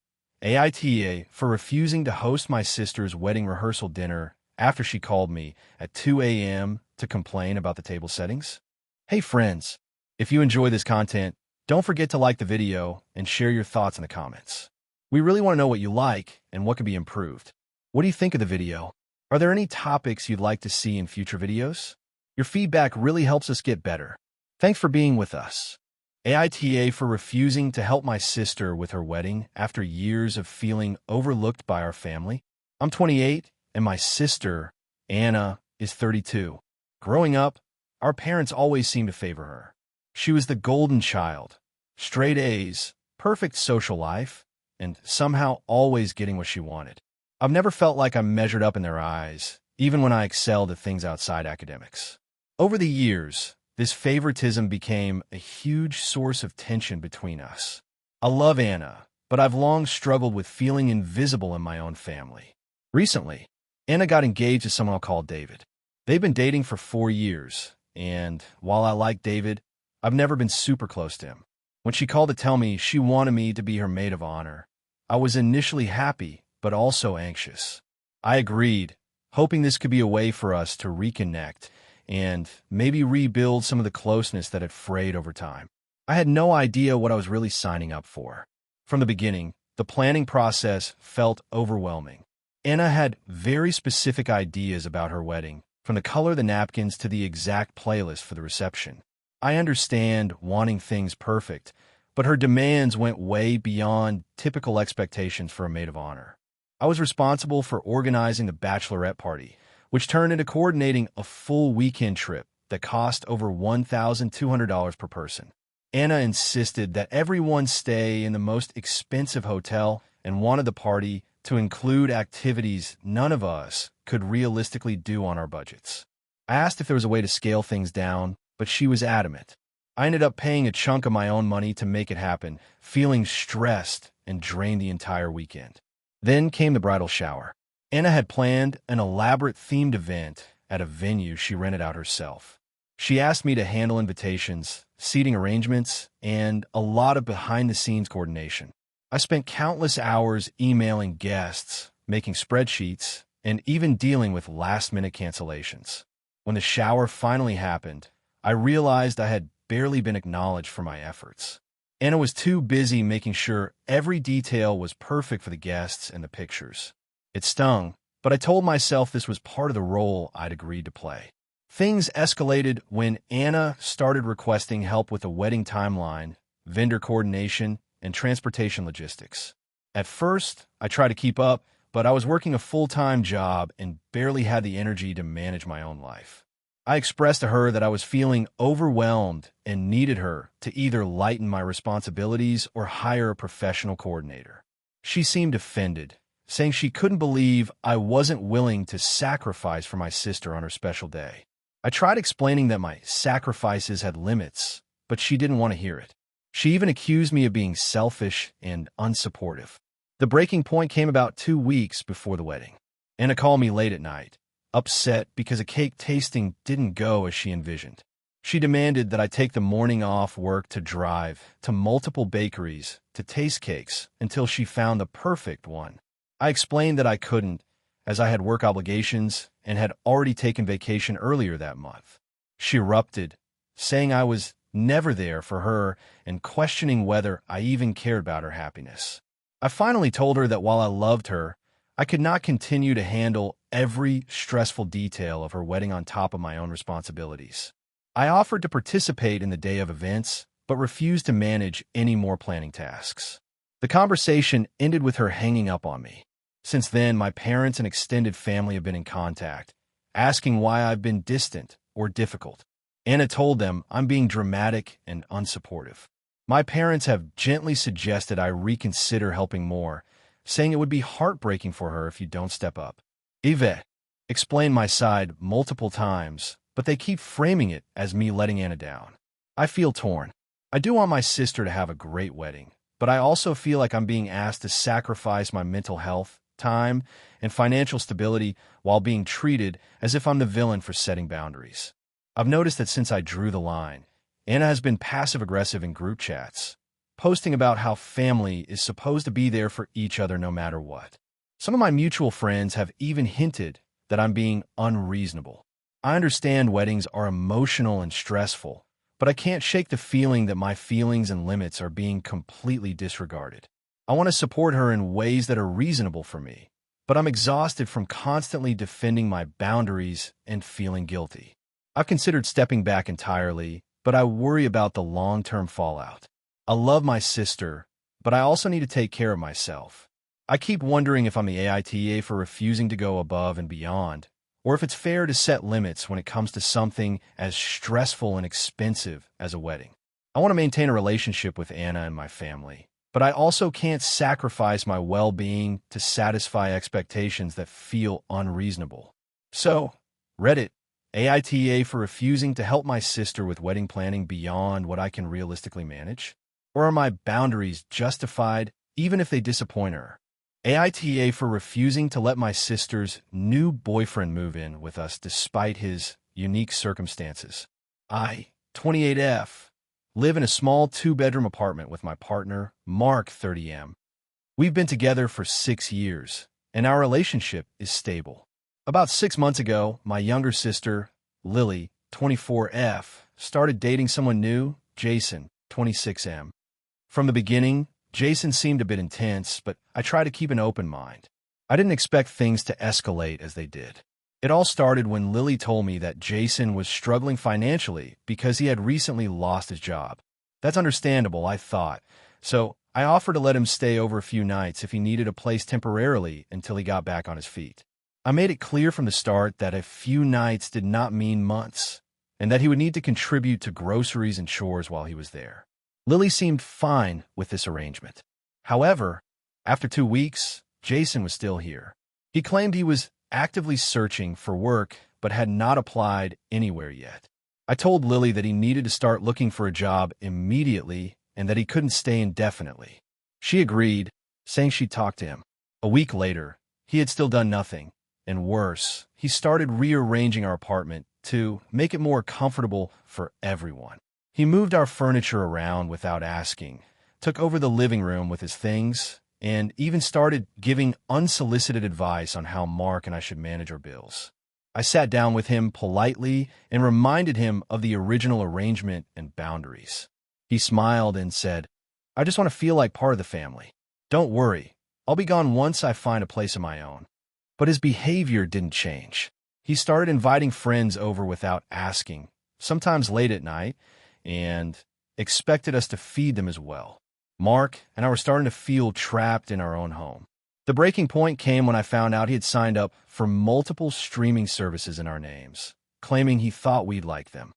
AITA for refusing to host my sister's wedding rehearsal dinner after she called me at 2 a.m. to complain about the table settings. Hey friends, if you enjoy this content, don't forget to like the video and share your thoughts in the comments. We really want to know what you like and what can be improved. What do you think of the video? Are there any topics you'd like to see in future videos? Your feedback really helps us get better. Thanks for being with us. AITA for refusing to help my sister with her wedding after years of feeling overlooked by our family. I'm 28 and my sister, Anna, is 32. Growing up, our parents always seemed to favor her. She was the golden child, straight A's, perfect social life, and somehow always getting what she wanted. I've never felt like I'm measured up in their eyes, even when I excelled at things outside academics. Over the years, this favoritism became a huge source of tension between us. I love Anna, but I've long struggled with feeling invisible in my own family. Recently, Anna got engaged to someone I'll call David. They've been dating for 4 years, and while I like David, I've never been super close to him. When she called to tell me she wanted me to be her maid of honor, I was initially happy, but also anxious. I agreed, hoping this could be a way for us to reconnect and maybe rebuild some of the closeness that had frayed over time. I had no idea what I was really signing up for. From the beginning, the planning process felt overwhelming. Anna had very specific ideas about her wedding, from the color of the napkins to the exact playlist for the reception. I understand wanting things perfect, but her demands went way beyond typical expectations for a maid of honor. I was responsible for organizing the bachelorette party, which turned into coordinating a full weekend trip that cost over $1,200 per person. Anna insisted that everyone stay in the most expensive hotel and wanted the party to include activities none of us could realistically do on our budgets. I asked if there was a way to scale things down, but she was adamant. I ended up paying a chunk of my own money to make it happen, feeling stressed and drained the entire weekend. Then came the bridal shower. Anna had planned an elaborate themed event at a venue she rented out herself. She asked me to handle invitations, seating arrangements, and a lot of behind-the-scenes coordination. I spent countless hours emailing guests, making spreadsheets, and even dealing with last-minute cancellations. When the shower finally happened, I realized I had barely been acknowledged for my efforts. Anna was too busy making sure every detail was perfect for the guests and the pictures. It stung, but I told myself this was part of the role I'd agreed to play. Things escalated when Anna started requesting help with the wedding timeline, vendor coordination, and transportation logistics. At first, I tried to keep up, but I was working a full-time job and barely had the energy to manage my own life. I expressed to her that I was feeling overwhelmed and needed her to either lighten my responsibilities or hire a professional coordinator. She seemed offended, saying she couldn't believe I wasn't willing to sacrifice for my sister on her special day. I tried explaining that my sacrifices had limits, but she didn't want to hear it. She even accused me of being selfish and unsupportive. The breaking point came about 2 weeks before the wedding. Anna called me late at night, upset because a cake tasting didn't go as she envisioned. She demanded that I take the morning off work to drive to multiple bakeries to taste cakes until she found the perfect one. I explained that I couldn't, as I had work obligations and had already taken vacation earlier that month. She erupted, saying I was never there for her and questioning whether I even cared about her happiness. I finally told her that while I loved her, I could not continue to handle every stressful detail of her wedding on top of my own responsibilities. I offered to participate in the day of events, but refused to manage any more planning tasks. The conversation ended with her hanging up on me. Since then, my parents and extended family have been in contact, asking why I've been distant or difficult. Anna told them I'm being dramatic and unsupportive. My parents have gently suggested I reconsider helping more, saying it would be heartbreaking for her if you don't step up. Yvette explained my side multiple times, but they keep framing it as me letting Anna down. I feel torn. I do want my sister to have a great wedding, but I also feel like I'm being asked to sacrifice my mental health, time, and financial stability while being treated as if I'm the villain for setting boundaries. I've noticed that since I drew the line, Anna has been passive-aggressive in group chats, posting about how family is supposed to be there for each other no matter what. Some of my mutual friends have even hinted that I'm being unreasonable. I understand weddings are emotional and stressful, but I can't shake the feeling that my feelings and limits are being completely disregarded. I want to support her in ways that are reasonable for me, but I'm exhausted from constantly defending my boundaries and feeling guilty. I've considered stepping back entirely, but I worry about the long-term fallout. I love my sister, but I also need to take care of myself. I keep wondering if I'm the AITA for refusing to go above and beyond, or if it's fair to set limits when it comes to something as stressful and expensive as a wedding. I want to maintain a relationship with Anna and my family, but I also can't sacrifice my well-being to satisfy expectations that feel unreasonable. So, Reddit AITA for refusing to help my sister with wedding planning beyond what I can realistically manage? Or are my boundaries justified even if they disappoint her? AITA for refusing to let my sister's new boyfriend move in with us despite his unique circumstances. I, 28F, live in a small 2-bedroom apartment with my partner, Mark, 30M. We've been together for 6 years, and our relationship is stable. About 6 months ago, my younger sister, Lily, 24F, started dating someone new, Jason, 26M. From the beginning, Jason seemed a bit intense, but I try to keep an open mind. I didn't expect things to escalate as they did. It all started when Lily told me that Jason was struggling financially because he had recently lost his job. That's understandable, I thought, so I offered to let him stay over a few nights if he needed a place temporarily until he got back on his feet. I made it clear from the start that a few nights did not mean months, and that he would need to contribute to groceries and chores while he was there. Lily seemed fine with this arrangement. However, after 2 weeks, Jason was still here. He claimed he was actively searching for work but had not applied anywhere yet. I told Lily that he needed to start looking for a job immediately and that he couldn't stay indefinitely. She agreed, saying she'd talk to him. A week later, he had still done nothing, and worse, he started rearranging our apartment to make it more comfortable for everyone. He moved our furniture around without asking, took over the living room with his things, and even started giving unsolicited advice on how Mark and I should manage our bills. I sat down with him politely and reminded him of the original arrangement and boundaries. He smiled and said, "I just want to feel like part of the family. Don't worry, I'll be gone once I find a place of my own." But his behavior didn't change. He started inviting friends over without asking, sometimes late at night, and expected us to feed them as well. Mark and I were starting to feel trapped in our own home. The breaking point came when I found out he had signed up for multiple streaming services in our names, claiming he thought we'd like them.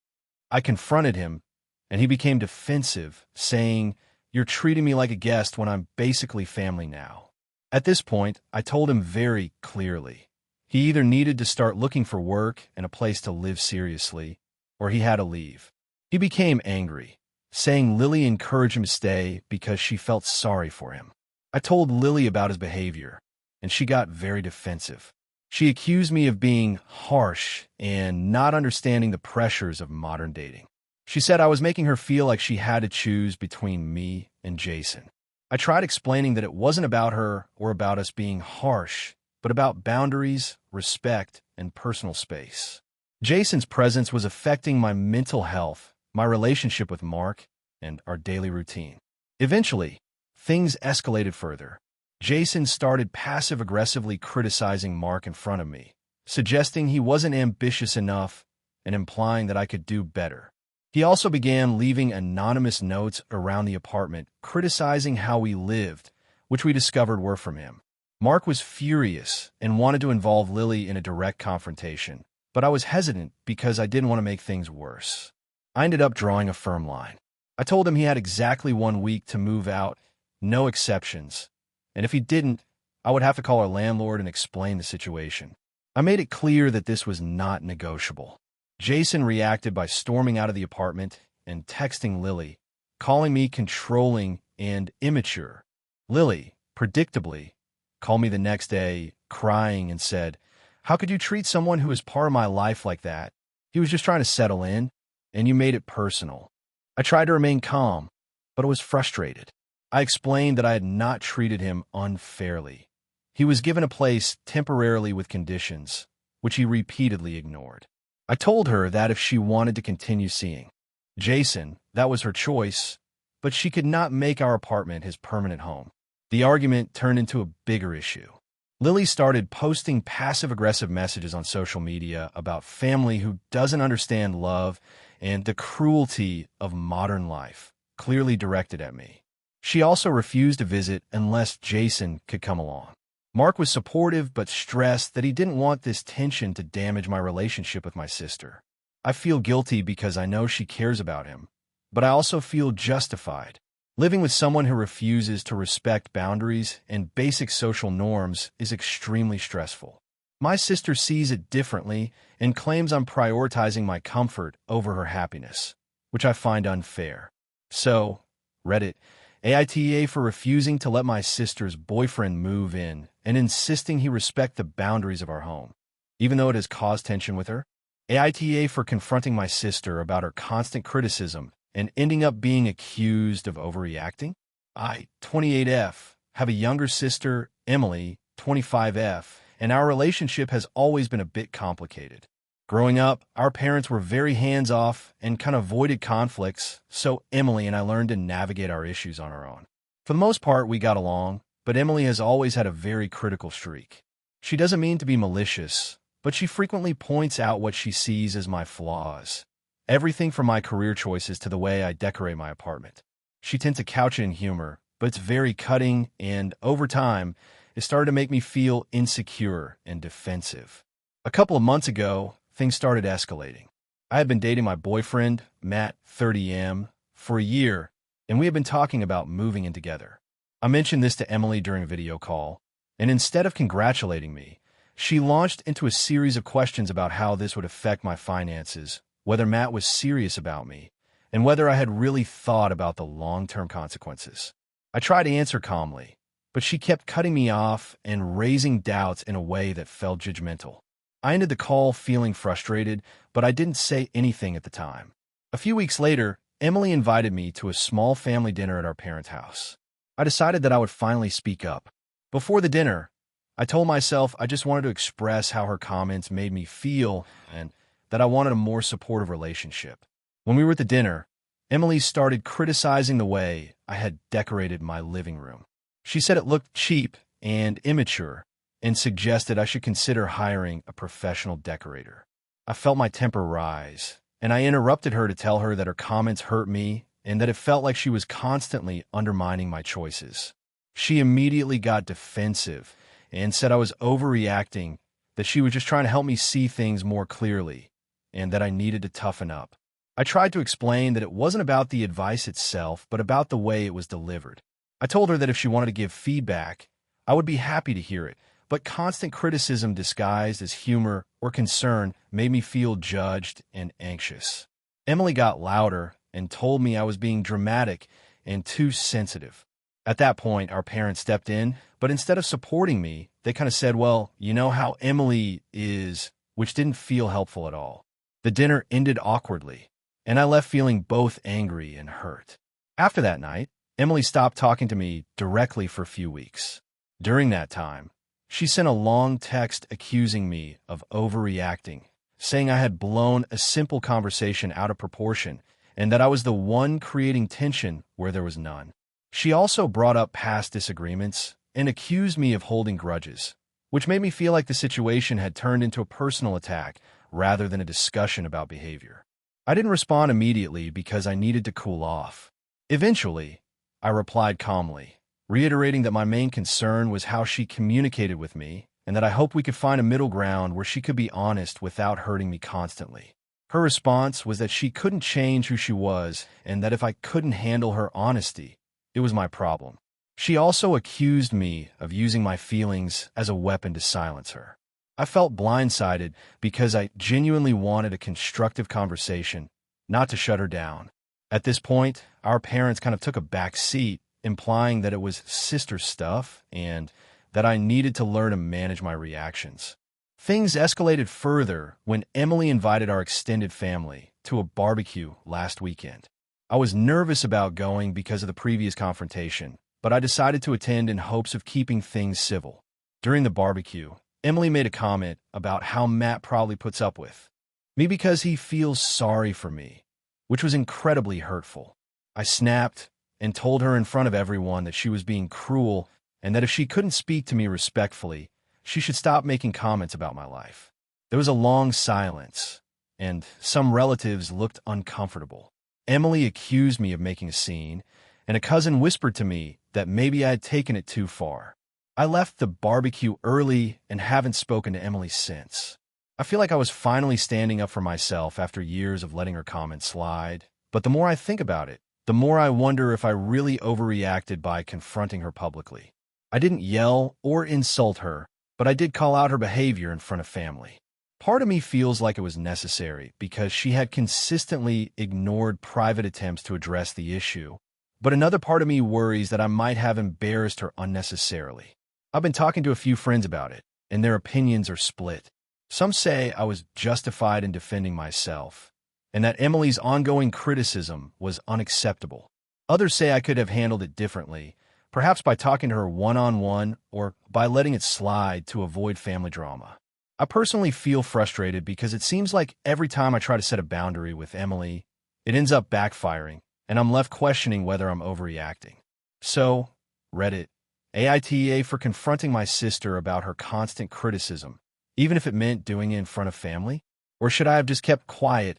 I confronted him, and he became defensive, saying, "You're treating me like a guest when I'm basically family now." At this point, I told him very clearly. He either needed to start looking for work and a place to live seriously, or he had to leave. He became angry, saying Lily encouraged him to stay because she felt sorry for him. I told Lily about his behavior, and she got very defensive. She accused me of being harsh and not understanding the pressures of modern dating. She said I was making her feel like she had to choose between me and Jason. I tried explaining that it wasn't about her or about us being harsh, but about boundaries, respect, and personal space. Jason's presence was affecting my mental health, my relationship with Mark, and our daily routine. Eventually, things escalated further. Jason started passive-aggressively criticizing Mark in front of me, suggesting he wasn't ambitious enough and implying that I could do better. He also began leaving anonymous notes around the apartment, criticizing how we lived, which we discovered were from him. Mark was furious and wanted to involve Lily in a direct confrontation, but I was hesitant because I didn't want to make things worse. I ended up drawing a firm line. I told him he had exactly 1 week to move out, no exceptions, and if he didn't, I would have to call our landlord and explain the situation. I made it clear that this was not negotiable. Jason reacted by storming out of the apartment and texting Lily, calling me controlling and immature. Lily, predictably, called me the next day, crying, and said, "How could you treat someone who is part of my life like that? He was just trying to settle in, and you made it personal." I tried to remain calm, but I was frustrated. I explained that I had not treated him unfairly. He was given a place temporarily with conditions, which he repeatedly ignored. I told her that if she wanted to continue seeing Jason, that was her choice, but she could not make our apartment his permanent home. The argument turned into a bigger issue. Lily started posting passive-aggressive messages on social media about family who doesn't understand love and the cruelty of modern life, clearly directed at me. She also refused to visit unless Jason could come along. Mark was supportive but stressed that he didn't want this tension to damage my relationship with my sister. I feel guilty because I know she cares about him, but I also feel justified. Living with someone who refuses to respect boundaries and basic social norms is extremely stressful. My sister sees it differently and claims I'm prioritizing my comfort over her happiness, which I find unfair. So, Reddit AITA for refusing to let my sister's boyfriend move in and insisting he respect the boundaries of our home, even though it has caused tension with her. AITA for confronting my sister about her constant criticism and ending up being accused of overreacting. I, 28F, have a younger sister, Emily, 25F, and our relationship has always been a bit complicated. Growing up, our parents were very hands-off and kind of avoided conflicts, so Emily and I learned to navigate our issues on our own. For the most part, we got along, but Emily has always had a very critical streak. She doesn't mean to be malicious, but she frequently points out what she sees as my flaws. Everything from my career choices to the way I decorate my apartment. She tends to couch it in humor, but it's very cutting and, over time, it started to make me feel insecure and defensive. A couple of months ago, things started escalating. I had been dating my boyfriend, Matt, 30M, for a year, and we had been talking about moving in together. I mentioned this to Emily during a video call, and instead of congratulating me, she launched into a series of questions about how this would affect my finances, whether Matt was serious about me, and whether I had really thought about the long-term consequences. I tried to answer calmly, but she kept cutting me off and raising doubts in a way that felt judgmental. I ended the call feeling frustrated, but I didn't say anything at the time. A few weeks later, Emily invited me to a small family dinner at our parents' house. I decided that I would finally speak up. Before the dinner, I told myself I just wanted to express how her comments made me feel and that I wanted a more supportive relationship. When we were at the dinner, Emily started criticizing the way I had decorated my living room. She said it looked cheap and immature and suggested I should consider hiring a professional decorator. I felt my temper rise, and I interrupted her to tell her that her comments hurt me and that it felt like she was constantly undermining my choices. She immediately got defensive and said I was overreacting, that she was just trying to help me see things more clearly, and that I needed to toughen up. I tried to explain that it wasn't about the advice itself, but about the way it was delivered. I told her that if she wanted to give feedback, I would be happy to hear it, but constant criticism disguised as humor or concern made me feel judged and anxious. Emily got louder and told me I was being dramatic and too sensitive. At that point, our parents stepped in, but instead of supporting me, they kind of said, well, you know how Emily is, which didn't feel helpful at all. The dinner ended awkwardly, and I left feeling both angry and hurt. After that night, Emily stopped talking to me directly for a few weeks. During that time, she sent a long text accusing me of overreacting, saying I had blown a simple conversation out of proportion and that I was the one creating tension where there was none. She also brought up past disagreements and accused me of holding grudges, which made me feel like the situation had turned into a personal attack rather than a discussion about behavior. I didn't respond immediately because I needed to cool off. Eventually, I replied calmly, reiterating that my main concern was how she communicated with me and that I hoped we could find a middle ground where she could be honest without hurting me constantly. Her response was that she couldn't change who she was and that if I couldn't handle her honesty, it was my problem. She also accused me of using my feelings as a weapon to silence her. I felt blindsided because I genuinely wanted a constructive conversation, not to shut her down. At this point, our parents kind of took a back seat, implying that it was sister stuff and that I needed to learn to manage my reactions. Things escalated further when Emily invited our extended family to a barbecue last weekend. I was nervous about going because of the previous confrontation, but I decided to attend in hopes of keeping things civil. During the barbecue, Emily made a comment about how Matt probably puts up with me because he feels sorry for me, which was incredibly hurtful. I snapped and told her in front of everyone that she was being cruel and that if she couldn't speak to me respectfully, she should stop making comments about my life. There was a long silence, and some relatives looked uncomfortable. Emily accused me of making a scene, and a cousin whispered to me that maybe I had taken it too far. I left the barbecue early and haven't spoken to Emily since. I feel like I was finally standing up for myself after years of letting her comments slide, but the more I think about it, the more I wonder if I really overreacted by confronting her publicly. I didn't yell or insult her, but I did call out her behavior in front of family. Part of me feels like it was necessary because she had consistently ignored private attempts to address the issue, but another part of me worries that I might have embarrassed her unnecessarily. I've been talking to a few friends about it, and their opinions are split. Some say I was justified in defending myself, and that Emily's ongoing criticism was unacceptable. Others say I could have handled it differently, perhaps by talking to her one-on-one or by letting it slide to avoid family drama. I personally feel frustrated because it seems like every time I try to set a boundary with Emily, it ends up backfiring, and I'm left questioning whether I'm overreacting. So, Reddit AITA for confronting my sister about her constant criticism, even if it meant doing it in front of family? Or should I have just kept quiet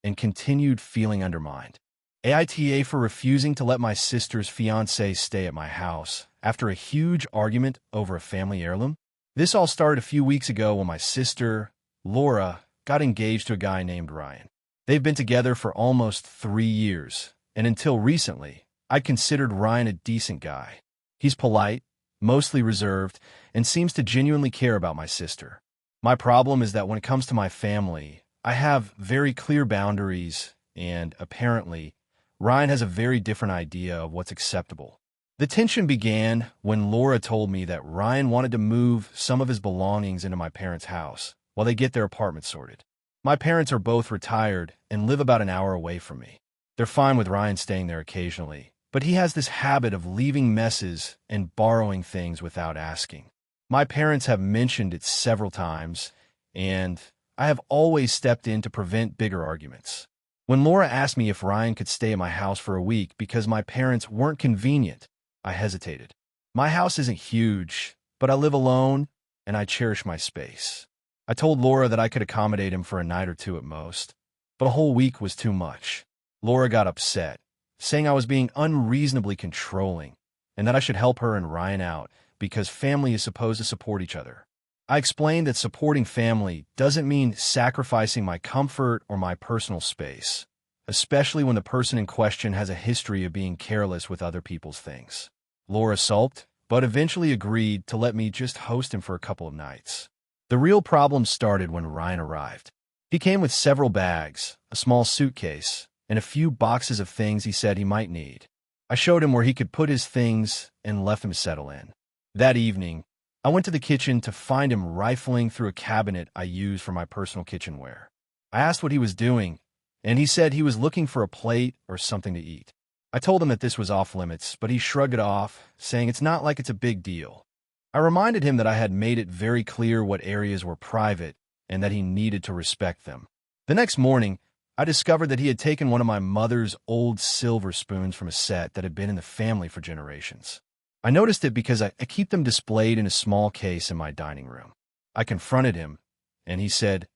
and continued feeling undermined? AITA for refusing to let my sister's fiancé stay at my house after a huge argument over a family heirloom? This all started a few weeks ago when my sister, Laura, got engaged to a guy named Ryan. They've been together for almost 3 years, and until recently, I'd considered Ryan a decent guy. He's polite, mostly reserved, and seems to genuinely care about my sister. My problem is that when it comes to my family, I have very clear boundaries, and apparently, Ryan has a very different idea of what's acceptable. The tension began when Laura told me that Ryan wanted to move some of his belongings into my parents' house while they get their apartment sorted. My parents are both retired and live about an hour away from me. They're fine with Ryan staying there occasionally, but he has this habit of leaving messes and borrowing things without asking. My parents have mentioned it several times, and I have always stepped in to prevent bigger arguments. When Laura asked me if Ryan could stay at my house for a week because my parents weren't convenient, I hesitated. My house isn't huge, but I live alone, and I cherish my space. I told Laura that I could accommodate him for a night or two at most, but a whole week was too much. Laura got upset, saying I was being unreasonably controlling, and that I should help her and Ryan out because family is supposed to support each other. I explained that supporting family doesn't mean sacrificing my comfort or my personal space, especially when the person in question has a history of being careless with other people's things. Laura sulked, but eventually agreed to let me just host him for a couple of nights. The real problem started when Ryan arrived. He came with several bags, a small suitcase, and a few boxes of things he said he might need. I showed him where he could put his things and left him settle in. That evening, I went to the kitchen to find him rifling through a cabinet I use for my personal kitchenware. I asked what he was doing, and he said he was looking for a plate or something to eat. I told him that this was off limits, but he shrugged it off, saying it's not like it's a big deal. I reminded him that I had made it very clear what areas were private and that he needed to respect them. The next morning, I discovered that he had taken one of my mother's old silver spoons from a set that had been in the family for generations. I noticed it because I keep them displayed in a small case in my dining room. I confronted him, and he said,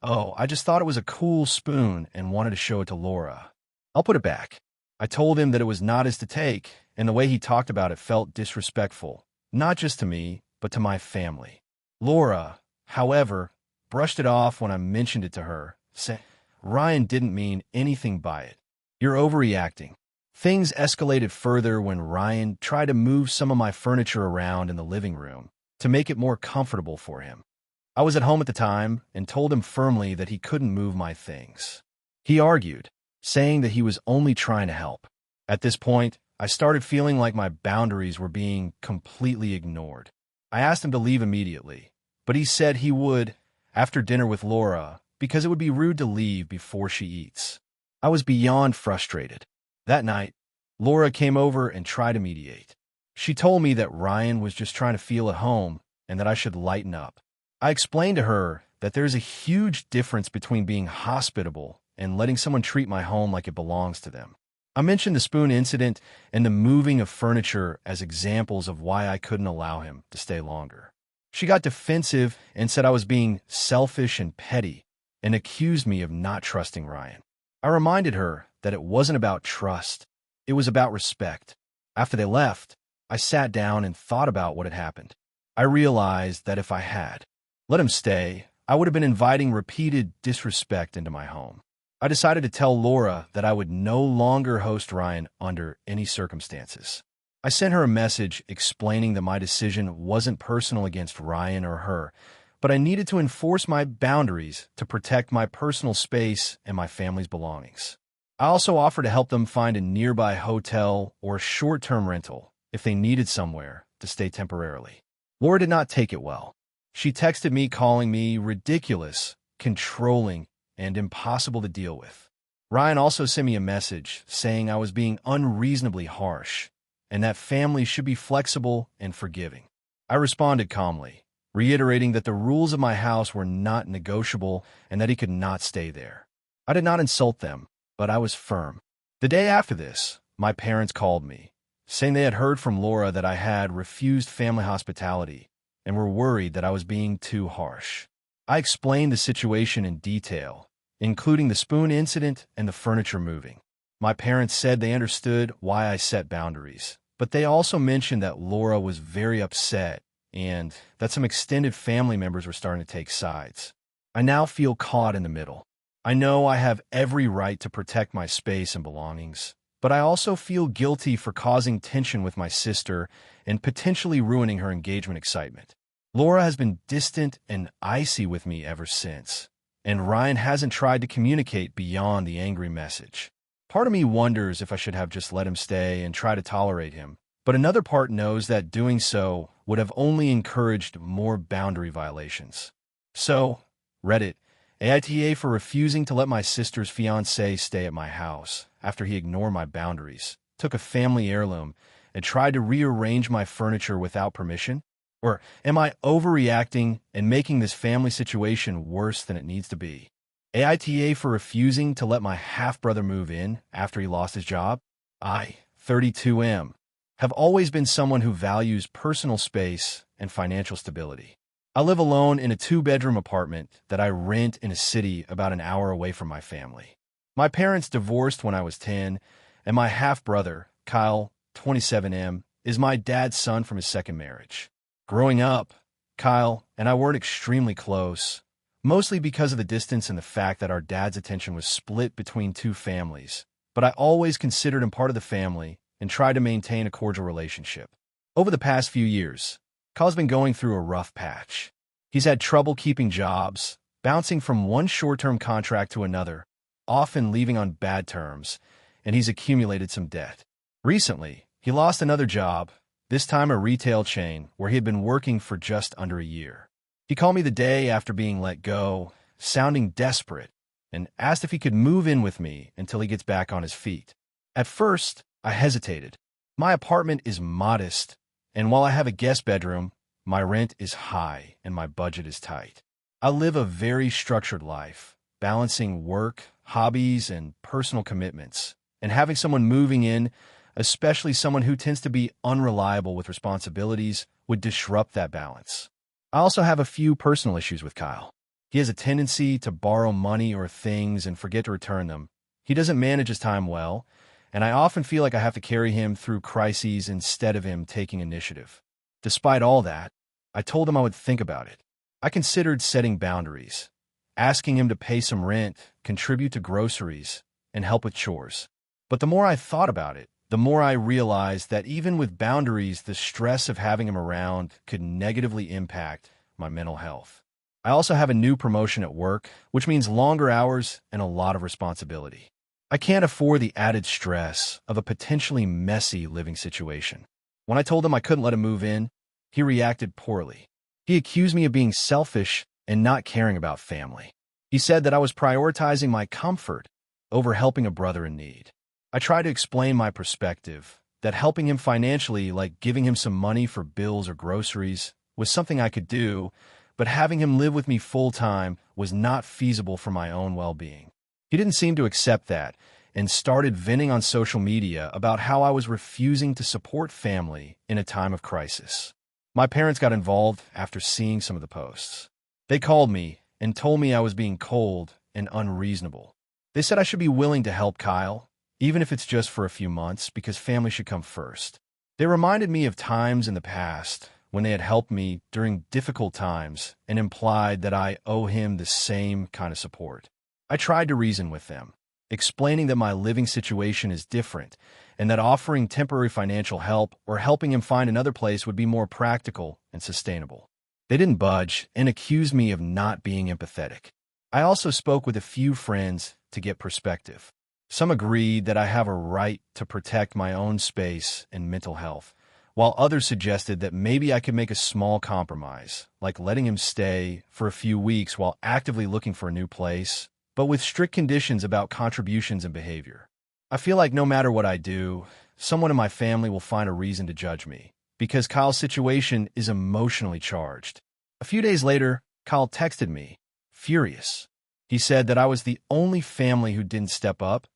"Oh, I just thought it was a cool spoon and wanted to show it to Laura. I'll put it back." I told him that it was not his to take, and the way he talked about it felt disrespectful, not just to me, but to my family. Laura, however, brushed it off when I mentioned it to her, saying, "Ryan didn't mean anything by it. You're overreacting." Things escalated further when Ryan tried to move some of my furniture around in the living room to make it more comfortable for him. I was at home at the time and told him firmly that he couldn't move my things. He argued, saying that he was only trying to help. At this point, I started feeling like my boundaries were being completely ignored. I asked him to leave immediately, but he said he would after dinner with Laura because it would be rude to leave before she eats. I was beyond frustrated. That night, Laura came over and tried to mediate. She told me that Ryan was just trying to feel at home and that I should lighten up. I explained to her that there's a huge difference between being hospitable and letting someone treat my home like it belongs to them. I mentioned the spoon incident and the moving of furniture as examples of why I couldn't allow him to stay longer. She got defensive and said I was being selfish and petty and accused me of not trusting Ryan. I reminded her that it wasn't about trust, it was about respect. After they left, I sat down and thought about what had happened. I realized that if I had let him stay, I would have been inviting repeated disrespect into my home. I decided to tell Laura that I would no longer host Ryan under any circumstances. I sent her a message explaining that my decision wasn't personal against Ryan or her, but I needed to enforce my boundaries to protect my personal space and my family's belongings. I also offered to help them find a nearby hotel or short-term rental if they needed somewhere to stay temporarily. Laura did not take it well. She texted me calling me ridiculous, controlling, and impossible to deal with. Ryan also sent me a message saying I was being unreasonably harsh and that families should be flexible and forgiving. I responded calmly, reiterating that the rules of my house were not negotiable and that he could not stay there. I did not insult them, but I was firm. The day after this, my parents called me, saying they had heard from Laura that I had refused family hospitality and were worried that I was being too harsh. I explained the situation in detail, including the spoon incident and the furniture moving. My parents said they understood why I set boundaries, but they also mentioned that Laura was very upset and that some extended family members were starting to take sides. I now feel caught in the middle. I know I have every right to protect my space and belongings, but I also feel guilty for causing tension with my sister and potentially ruining her engagement excitement. Laura has been distant and icy with me ever since, and Ryan hasn't tried to communicate beyond the angry message. Part of me wonders if I should have just let him stay and try to tolerate him, but but another part knows that doing so would have only encouraged more boundary violations. So, Reddit AITA for refusing to let my sister's fiancé stay at my house after he ignored my boundaries, took a family heirloom, and tried to rearrange my furniture without permission? Or am I overreacting and making this family situation worse than it needs to be? AITA for refusing to let my half-brother move in after he lost his job? I, 32M, have always been someone who values personal space and financial stability. I live alone in a 2-bedroom apartment that I rent in a city about an hour away from my family. My parents divorced when I was 10, and my half-brother, Kyle, 27M, is my dad's son from his second marriage. Growing up, Kyle and I weren't extremely close, mostly because of the distance and the fact that our dad's attention was split between 2 families, but I always considered him part of the family and tried to maintain a cordial relationship. Over the past few years, Kyle's been going through a rough patch. He's had trouble keeping jobs, bouncing from one short-term contract to another, often leaving on bad terms, and he's accumulated some debt. Recently, he lost another job, this time a retail chain where he had been working for just under a year. He called me the day after being let go, sounding desperate, and asked if he could move in with me until he gets back on his feet. At first, I hesitated. My apartment is modest, and while I have a guest bedroom, my rent is high and my budget is tight. I live a very structured life, balancing work, hobbies, and personal commitments, and having someone moving in, especially someone who tends to be unreliable with responsibilities, would disrupt that balance. I also have a few personal issues with Kyle. He has a tendency to borrow money or things and forget to return them. He doesn't manage his time well, and I often feel like I have to carry him through crises instead of him taking initiative. Despite all that, I told him I would think about it. I considered setting boundaries, asking him to pay some rent, contribute to groceries, and help with chores. But the more I thought about it, the more I realized that even with boundaries, the stress of having him around could negatively impact my mental health. I also have a new promotion at work, which means longer hours and a lot of responsibility. I can't afford the added stress of a potentially messy living situation. When I told him I couldn't let him move in, he reacted poorly. He accused me of being selfish and not caring about family. He said that I was prioritizing my comfort over helping a brother in need. I tried to explain my perspective, that helping him financially, like giving him some money for bills or groceries, was something I could do, but having him live with me full-time was not feasible for my own well-being. He didn't seem to accept that and started venting on social media about how I was refusing to support family in a time of crisis. My parents got involved after seeing some of the posts. They called me and told me I was being cold and unreasonable. They said I should be willing to help Kyle, even if it's just for a few months, because family should come first. They reminded me of times in the past when they had helped me during difficult times and implied that I owe him the same kind of support. I tried to reason with them, explaining that my living situation is different and that offering temporary financial help or helping him find another place would be more practical and sustainable. They didn't budge and accused me of not being empathetic. I also spoke with a few friends to get perspective. Some agreed that I have a right to protect my own space and mental health, while others suggested that maybe I could make a small compromise, like letting him stay for a few weeks while actively looking for a new place, but with strict conditions about contributions and behavior. I feel like no matter what I do, someone in my family will find a reason to judge me, because Kyle's situation is emotionally charged. A few days later, Kyle texted me, furious. He said that I was the only family who didn't step up,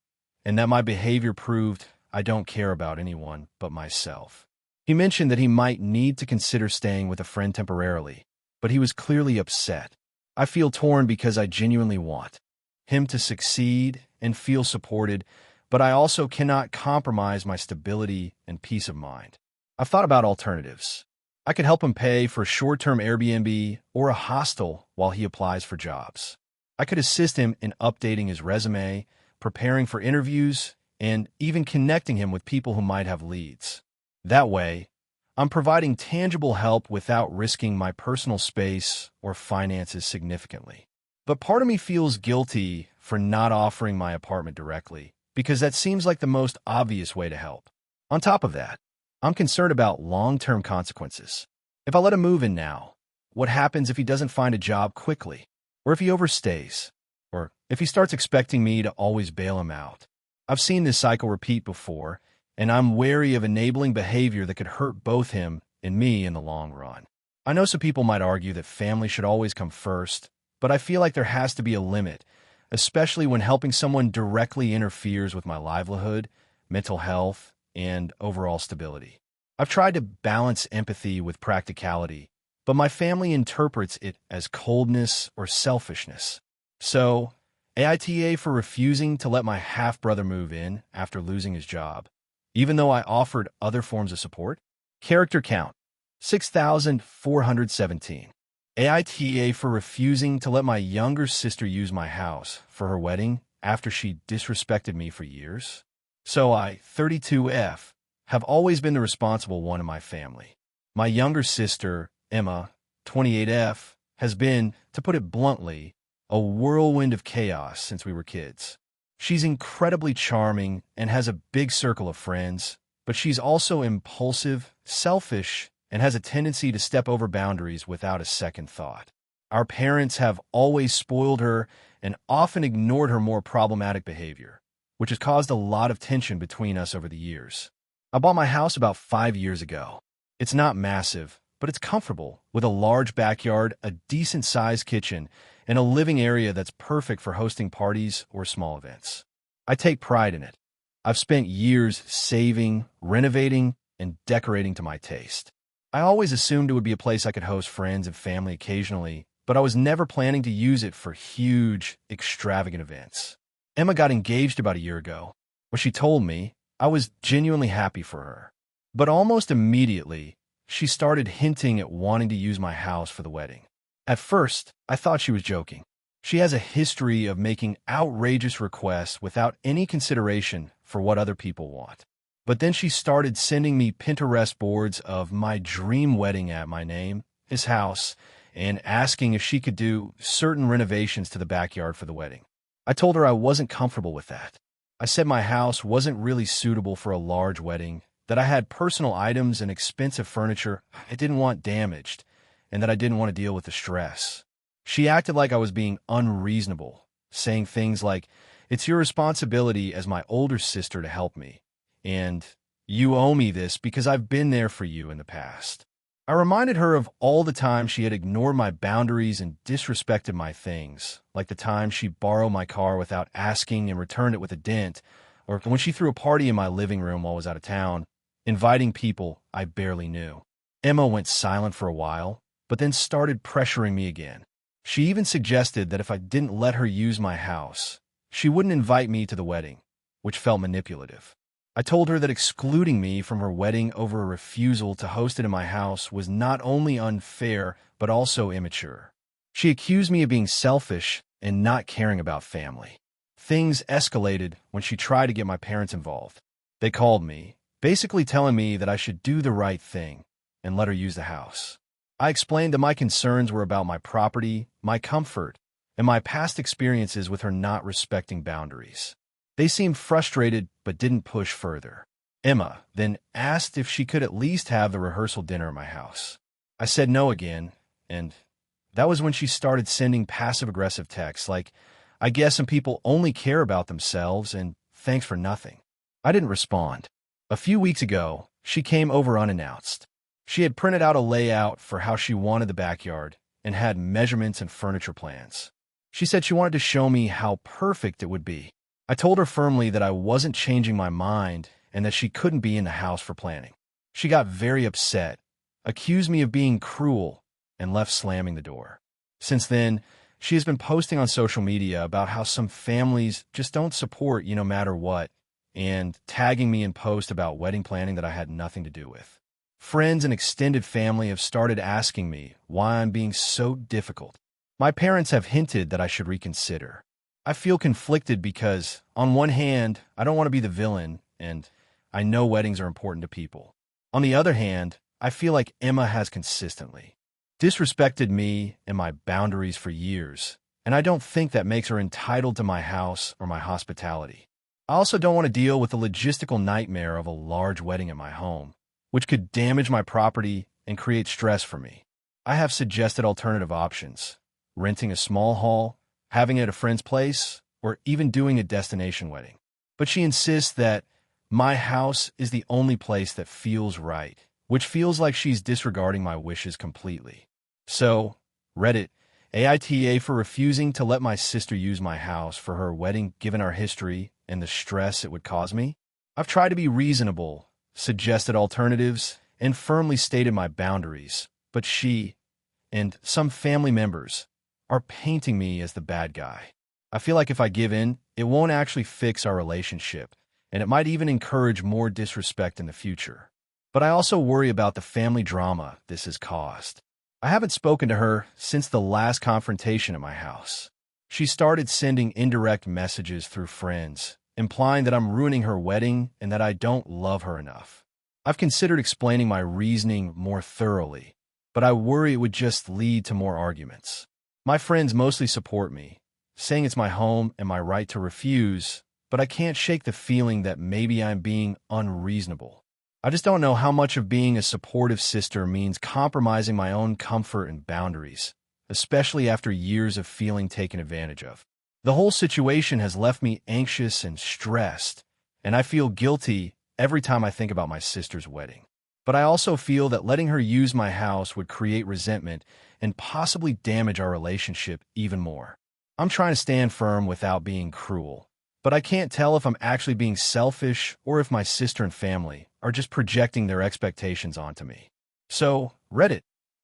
and that my behavior proved I don't care about anyone but myself. He mentioned that he might need to consider staying with a friend temporarily, but he was clearly upset. I feel torn because I genuinely want him to succeed and feel supported, but I also cannot compromise my stability and peace of mind. I've thought about alternatives. I could help him pay for a short-term Airbnb or a hostel while he applies for jobs. I could assist him in updating his resume, preparing for interviews, and even connecting him with people who might have leads. That way, I'm providing tangible help without risking my personal space or finances significantly. But part of me feels guilty for not offering my apartment directly, because that seems like the most obvious way to help. On top of that, I'm concerned about long-term consequences. If I let him move in now, what happens if he doesn't find a job quickly? Or if he overstays? Or if he starts expecting me to always bail him out? I've seen this cycle repeat before, and I'm wary of enabling behavior that could hurt both him and me in the long run. I know some people might argue that family should always come first, but I feel like there has to be a limit, especially when helping someone directly interferes with my livelihood, mental health, and overall stability. I've tried to balance empathy with practicality, but my family interprets it as coldness or selfishness. So, AITA for refusing to let my half-brother move in after losing his job, even though I offered other forms of support. Character count, 6,417. AITA for refusing to let my younger sister use my house for her wedding after she disrespected me for years. So I, 32F, have always been the responsible one in my family. My younger sister, Emma, 28F, has been, to put it bluntly, a whirlwind of chaos since we were kids. She's incredibly charming and has a big circle of friends, but she's also impulsive, selfish, and has a tendency to step over boundaries without a second thought. Our parents have always spoiled her and often ignored her more problematic behavior, which has caused a lot of tension between us over the years. I bought my house about 5 years ago. It's not massive, but it's comfortable, with a large backyard, a decent-sized kitchen, and a living area that's perfect for hosting parties or small events. I take pride in it. I've spent years saving, renovating, and decorating to my taste. I always assumed it would be a place I could host friends and family occasionally, but I was never planning to use it for huge, extravagant events. Emma got engaged about a year ago. When she told me, I was genuinely happy for her. But almost immediately, she started hinting at wanting to use my house for the wedding. At first, I thought she was joking. She has a history of making outrageous requests without any consideration for what other people want. But then she started sending me Pinterest boards of my dream wedding at my name, his house, and asking if she could do certain renovations to the backyard for the wedding. I told her I wasn't comfortable with that. I said my house wasn't really suitable for a large wedding, that I had personal items and expensive furniture I didn't want damaged, and that I didn't want to deal with the stress. She acted like I was being unreasonable, saying things like, "It's your responsibility as my older sister to help me," and "You owe me this because I've been there for you in the past." I reminded her of all the times she had ignored my boundaries and disrespected my things, like the time she borrowed my car without asking and returned it with a dent, or when she threw a party in my living room while I was out of town, inviting people I barely knew. Emma went silent for a while, but then started pressuring me again. She even suggested that if I didn't let her use my house, she wouldn't invite me to the wedding, which felt manipulative. I told her that excluding me from her wedding over a refusal to host it in my house was not only unfair, but also immature. She accused me of being selfish and not caring about family. Things escalated when she tried to get my parents involved. They called me, basically telling me that I should do the right thing and let her use the house. I explained that my concerns were about my property, my comfort, and my past experiences with her not respecting boundaries. They seemed frustrated but didn't push further. Emma then asked if she could at least have the rehearsal dinner at my house. I said no again, and that was when she started sending passive-aggressive texts like, "I guess some people only care about themselves, and thanks for nothing." I didn't respond. A few weeks ago, she came over unannounced. She had printed out a layout for how she wanted the backyard and had measurements and furniture plans. She said she wanted to show me how perfect it would be. I told her firmly that I wasn't changing my mind and that she couldn't be in the house for planning. She got very upset, accused me of being cruel, and left slamming the door. Since then, she has been posting on social media about how some families just don't support you no matter what, and tagging me in posts about wedding planning that I had nothing to do with. Friends and extended family have started asking me why I'm being so difficult. My parents have hinted that I should reconsider. I feel conflicted because, on one hand, I don't want to be the villain, and I know weddings are important to people. On the other hand, I feel like Emma has consistently disrespected me and my boundaries for years, and I don't think that makes her entitled to my house or my hospitality. I also don't want to deal with the logistical nightmare of a large wedding at my home, which could damage my property and create stress for me. I have suggested alternative options, renting a small hall, having it at a friend's place, or even doing a destination wedding. But she insists that my house is the only place that feels right, which feels like she's disregarding my wishes completely. So, Reddit AITA for refusing to let my sister use my house for her wedding given our history and the stress it would cause me. I've tried to be reasonable, suggested alternatives, and firmly stated my boundaries, but she and some family members are painting me as the bad guy. I feel like if I give in, it won't actually fix our relationship, and it might even encourage more disrespect in the future. But I also worry about the family drama this has caused. I haven't spoken to her since the last confrontation at my house. She started sending indirect messages through friends, implying that I'm ruining her wedding and that I don't love her enough. I've considered explaining my reasoning more thoroughly, but I worry it would just lead to more arguments. My friends mostly support me, saying it's my home and my right to refuse, but I can't shake the feeling that maybe I'm being unreasonable. I just don't know how much of being a supportive sister means compromising my own comfort and boundaries, especially after years of feeling taken advantage of. The whole situation has left me anxious and stressed, and I feel guilty every time I think about my sister's wedding. But I also feel that letting her use my house would create resentment and possibly damage our relationship even more. I'm trying to stand firm without being cruel, but I can't tell if I'm actually being selfish or if my sister and family are just projecting their expectations onto me. So, Reddit,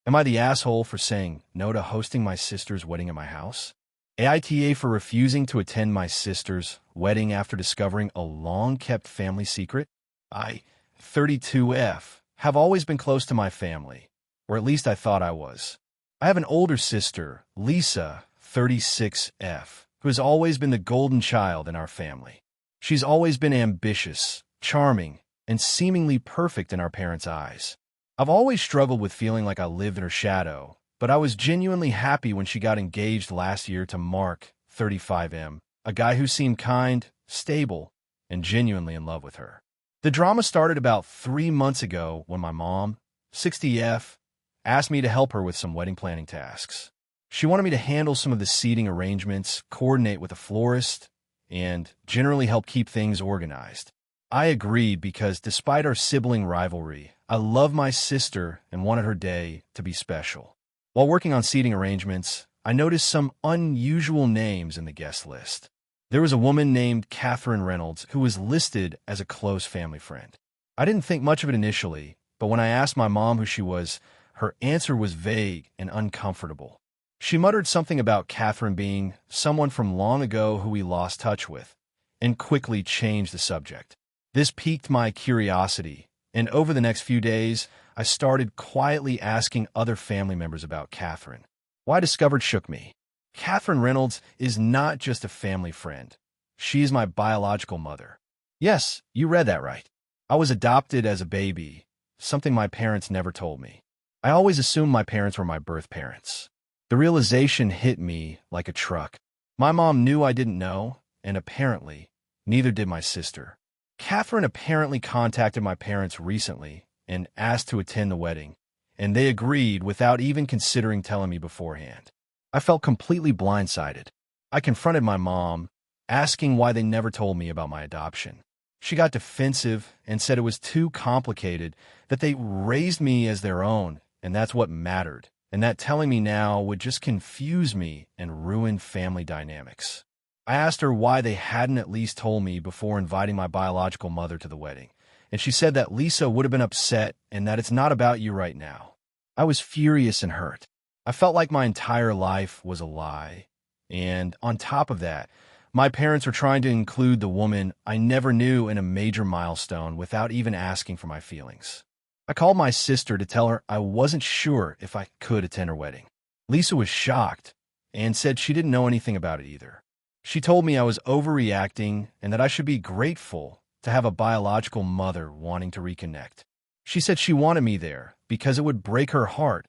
am I the asshole for saying no to hosting my sister's wedding at my house? AITA for refusing to attend my sister's wedding after discovering a long-kept family secret? I, 32F, have always been close to my family, or at least I thought I was. I have an older sister, Lisa, 36F, who has always been the golden child in our family. She's always been ambitious, charming, and seemingly perfect in our parents' eyes. I've always struggled with feeling like I lived in her shadow, but I was genuinely happy when she got engaged last year to Mark, 35M, a guy who seemed kind, stable, and genuinely in love with her. The drama started about 3 months ago when my mom, 60F, asked me to help her with some wedding planning tasks. She wanted me to handle some of the seating arrangements, coordinate with a florist, and generally help keep things organized. I agreed because despite our sibling rivalry, I love my sister and wanted her day to be special. While working on seating arrangements, I noticed some unusual names in the guest list. There was a woman named Catherine Reynolds who was listed as a close family friend. I didn't think much of it initially, but when I asked my mom who she was, her answer was vague and uncomfortable. She muttered something about Catherine being someone from long ago who we lost touch with, and quickly changed the subject. This piqued my curiosity, and over the next few days, I started quietly asking other family members about Catherine. What I discovered shook me. Catherine Reynolds is not just a family friend. She is my biological mother. Yes, you read that right. I was adopted as a baby, something my parents never told me. I always assumed my parents were my birth parents. The realization hit me like a truck. My mom knew I didn't know, and apparently, neither did my sister. Catherine apparently contacted my parents recently and asked to attend the wedding, and they agreed without even considering telling me beforehand. I felt completely blindsided. I confronted my mom, asking why they never told me about my adoption. She got defensive and said it was too complicated, that they raised me as their own, and that's what mattered, and that telling me now would just confuse me and ruin family dynamics. I asked her why they hadn't at least told me before inviting my biological mother to the wedding, and she said that Lisa would have been upset and that it's not about you right now. I was furious and hurt. I felt like my entire life was a lie, and on top of that, my parents were trying to include the woman I never knew in a major milestone without even asking for my feelings. I called my sister to tell her I wasn't sure if I could attend her wedding. Lisa was shocked and said she didn't know anything about it either. She told me I was overreacting and that I should be grateful to have a biological mother wanting to reconnect. She said she wanted me there because it would break her heart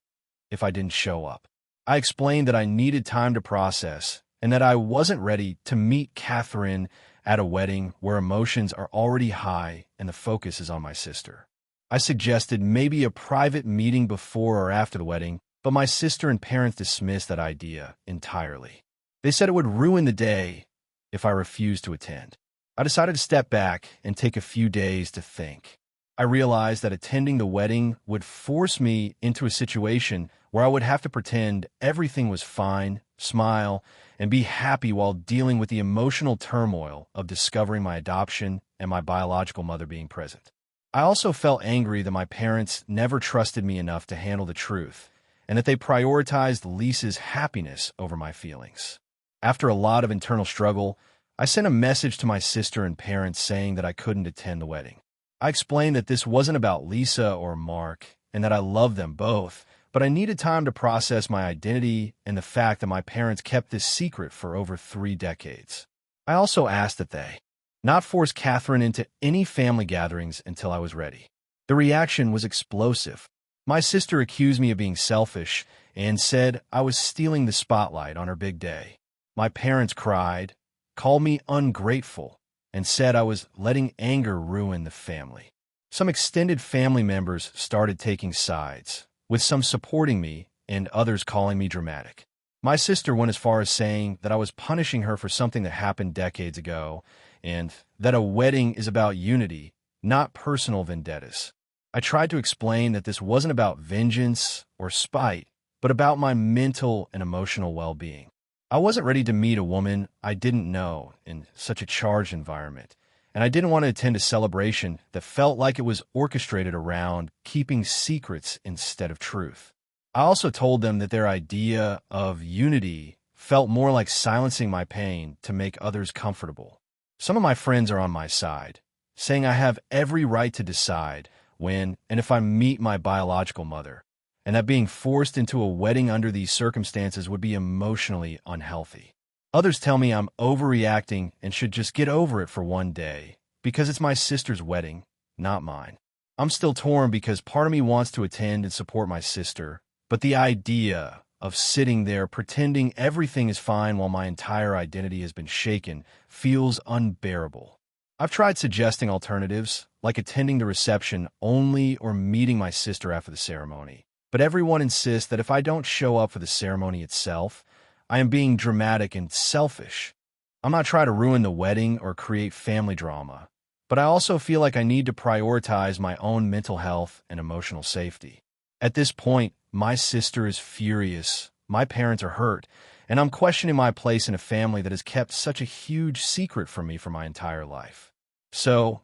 if I didn't show up. I explained that I needed time to process and that I wasn't ready to meet Catherine at a wedding where emotions are already high and the focus is on my sister. I suggested maybe a private meeting before or after the wedding, but my sister and parents dismissed that idea entirely. They said it would ruin the day if I refused to attend. I decided to step back and take a few days to think. I realized that attending the wedding would force me into a situation where I would have to pretend everything was fine, smile, and be happy while dealing with the emotional turmoil of discovering my adoption and my biological mother being present. I also felt angry that my parents never trusted me enough to handle the truth, and that they prioritized Lisa's happiness over my feelings. After a lot of internal struggle, I sent a message to my sister and parents saying that I couldn't attend the wedding. I explained that this wasn't about Lisa or Mark, and that I loved them both, but I needed time to process my identity and the fact that my parents kept this secret for over 3 decades. I also asked that they not force Catherine into any family gatherings until I was ready. The reaction was explosive. My sister accused me of being selfish and said I was stealing the spotlight on her big day. My parents cried, called me ungrateful, and said I was letting anger ruin the family. Some extended family members started taking sides, with some supporting me and others calling me dramatic. My sister went as far as saying that I was punishing her for something that happened decades ago, and that a wedding is about unity, not personal vendettas. I tried to explain that this wasn't about vengeance or spite, but about my mental and emotional well-being. I wasn't ready to meet a woman I didn't know in such a charged environment, and I didn't want to attend a celebration that felt like it was orchestrated around keeping secrets instead of truth. I also told them that their idea of unity felt more like silencing my pain to make others comfortable. Some of my friends are on my side, saying I have every right to decide when and if I meet my biological mother, and that being forced into a wedding under these circumstances would be emotionally unhealthy. Others tell me I'm overreacting and should just get over it for one day, because it's my sister's wedding, not mine. I'm still torn because part of me wants to attend and support my sister, but the idea of sitting there pretending everything is fine while my entire identity has been shaken feels unbearable. I've tried suggesting alternatives, like attending the reception only or meeting my sister after the ceremony. But everyone insists that if I don't show up for the ceremony itself, I am being dramatic and selfish. I'm not trying to ruin the wedding or create family drama, but I also feel like I need to prioritize my own mental health and emotional safety. At this point, my sister is furious, my parents are hurt, and I'm questioning my place in a family that has kept such a huge secret from me for my entire life. So,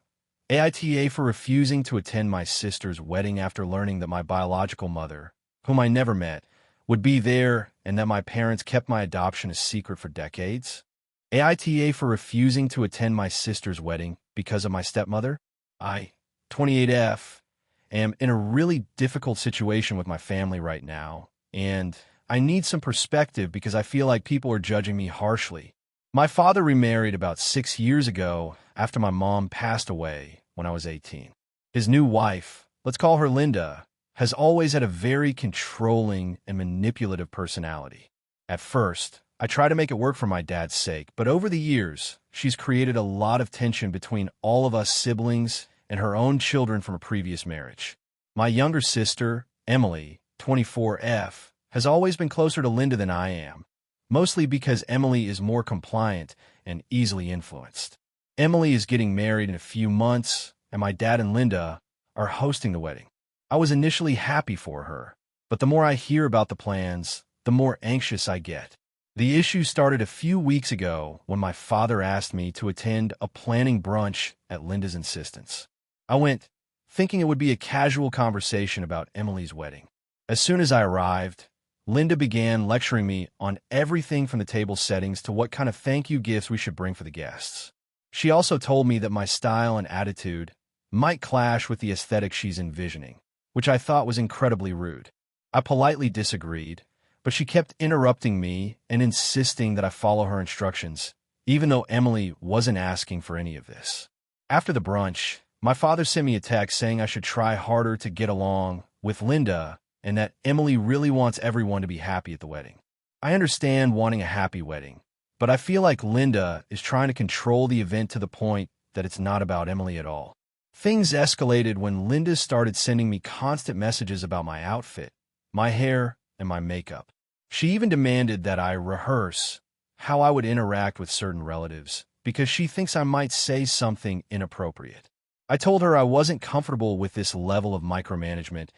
AITA for refusing to attend my sister's wedding after learning that my biological mother, whom I never met, would be there and that my parents kept my adoption a secret for decades. AITA for refusing to attend my sister's wedding because of my stepmother. I, 28F, am in a really difficult situation with my family right now, and I need some perspective because I feel like people are judging me harshly. My father remarried about 6 years ago after my mom passed away when I was 18. His new wife, let's call her Linda, has always had a very controlling and manipulative personality. At first, I tried to make it work for my dad's sake, but over the years, she's created a lot of tension between all of us siblings and her own children from a previous marriage. My younger sister, Emily, 24F, has always been closer to Linda than I am, mostly because Emily is more compliant and easily influenced. Emily is getting married in a few months, and my dad and Linda are hosting the wedding. I was initially happy for her, but the more I hear about the plans, the more anxious I get. The issue started a few weeks ago when my father asked me to attend a planning brunch at Linda's insistence. I went, thinking it would be a casual conversation about Emily's wedding. As soon as I arrived, Linda began lecturing me on everything from the table settings to what kind of thank you gifts we should bring for the guests. She also told me that my style and attitude might clash with the aesthetic she's envisioning, which I thought was incredibly rude. I politely disagreed, but she kept interrupting me and insisting that I follow her instructions, even though Emily wasn't asking for any of this. After the brunch, my father sent me a text saying I should try harder to get along with Linda and that Emily really wants everyone to be happy at the wedding. I understand wanting a happy wedding, but I feel like Linda is trying to control the event to the point that it's not about Emily at all. Things escalated when Linda started sending me constant messages about my outfit, my hair, and my makeup. She even demanded that I rehearse how I would interact with certain relatives because she thinks I might say something inappropriate. I told her I wasn't comfortable with this level of micromanagement,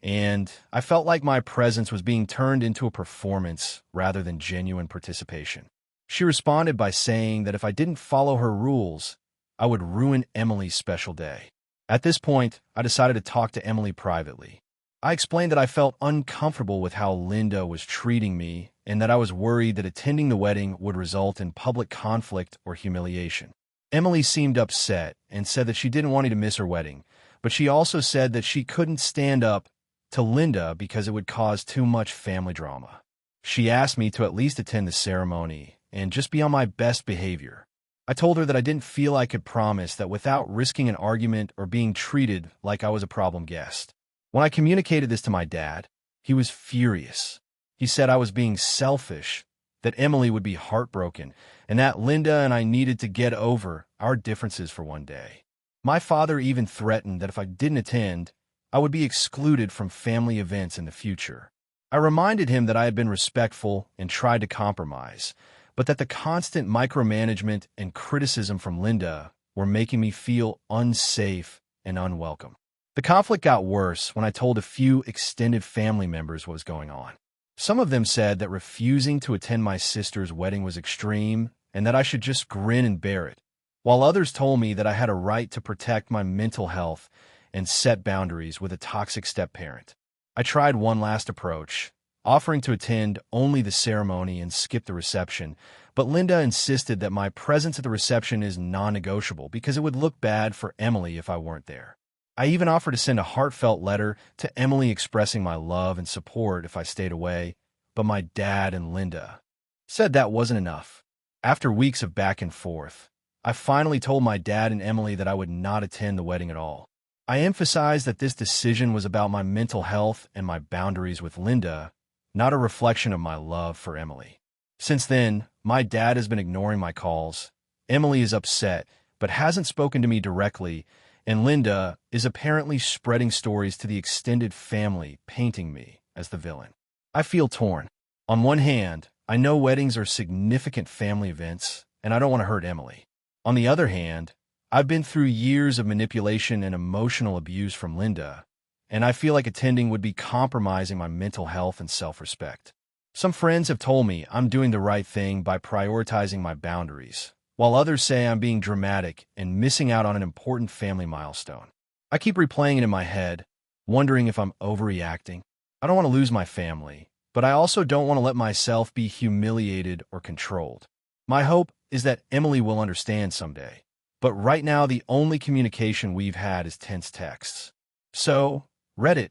and I felt like my presence was being turned into a performance rather than genuine participation. She responded by saying that if I didn't follow her rules, I would ruin Emily's special day. At this point, I decided to talk to Emily privately. I explained that I felt uncomfortable with how Linda was treating me and that I was worried that attending the wedding would result in public conflict or humiliation. Emily seemed upset and said that she didn't want me to miss her wedding, but she also said that she couldn't stand up to Linda because it would cause too much family drama. She asked me to at least attend the ceremony and just be on my best behavior. I told her that I didn't feel I could promise that without risking an argument or being treated like I was a problem guest. When I communicated this to my dad, he was furious. He said I was being selfish, that Emily would be heartbroken, and that Linda and I needed to get over our differences for one day. My father even threatened that if I didn't attend, I would be excluded from family events in the future. I reminded him that I had been respectful and tried to compromise, but that the constant micromanagement and criticism from Linda were making me feel unsafe and unwelcome. The conflict got worse when I told a few extended family members what was going on. Some of them said that refusing to attend my sister's wedding was extreme and that I should just grin and bear it, while others told me that I had a right to protect my mental health and set boundaries with a toxic step-parent. I tried one last approach, offering to attend only the ceremony and skip the reception, but Linda insisted that my presence at the reception is non-negotiable because it would look bad for Emily if I weren't there. I even offered to send a heartfelt letter to Emily expressing my love and support if I stayed away, but my dad and Linda said that wasn't enough. After weeks of back and forth, I finally told my dad and Emily that I would not attend the wedding at all. I emphasized that this decision was about my mental health and my boundaries with Linda, not a reflection of my love for Emily. Since then, my dad has been ignoring my calls. Emily is upset, but hasn't spoken to me directly, and Linda is apparently spreading stories to the extended family, painting me as the villain. I feel torn. On one hand, I know weddings are significant family events, and I don't want to hurt Emily. On the other hand, I've been through years of manipulation and emotional abuse from Linda, and I feel like attending would be compromising my mental health and self-respect. Some friends have told me I'm doing the right thing by prioritizing my boundaries, while others say I'm being dramatic and missing out on an important family milestone. I keep replaying it in my head, wondering if I'm overreacting. I don't want to lose my family, but I also don't want to let myself be humiliated or controlled. My hope is that Emily will understand someday, but right now the only communication we've had is tense texts. So, Reddit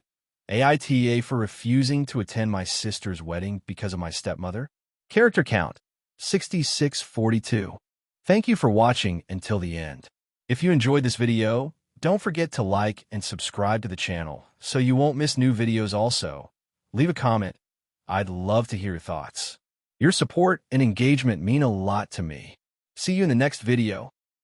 AITA for refusing to attend my sister's wedding because of my stepmother. Character count 6642. Thank you for watching until the end. If you enjoyed this video, don't forget to like and subscribe to the channel so you won't miss new videos also. Leave a comment. I'd love to hear your thoughts. Your support and engagement mean a lot to me. See you in the next video.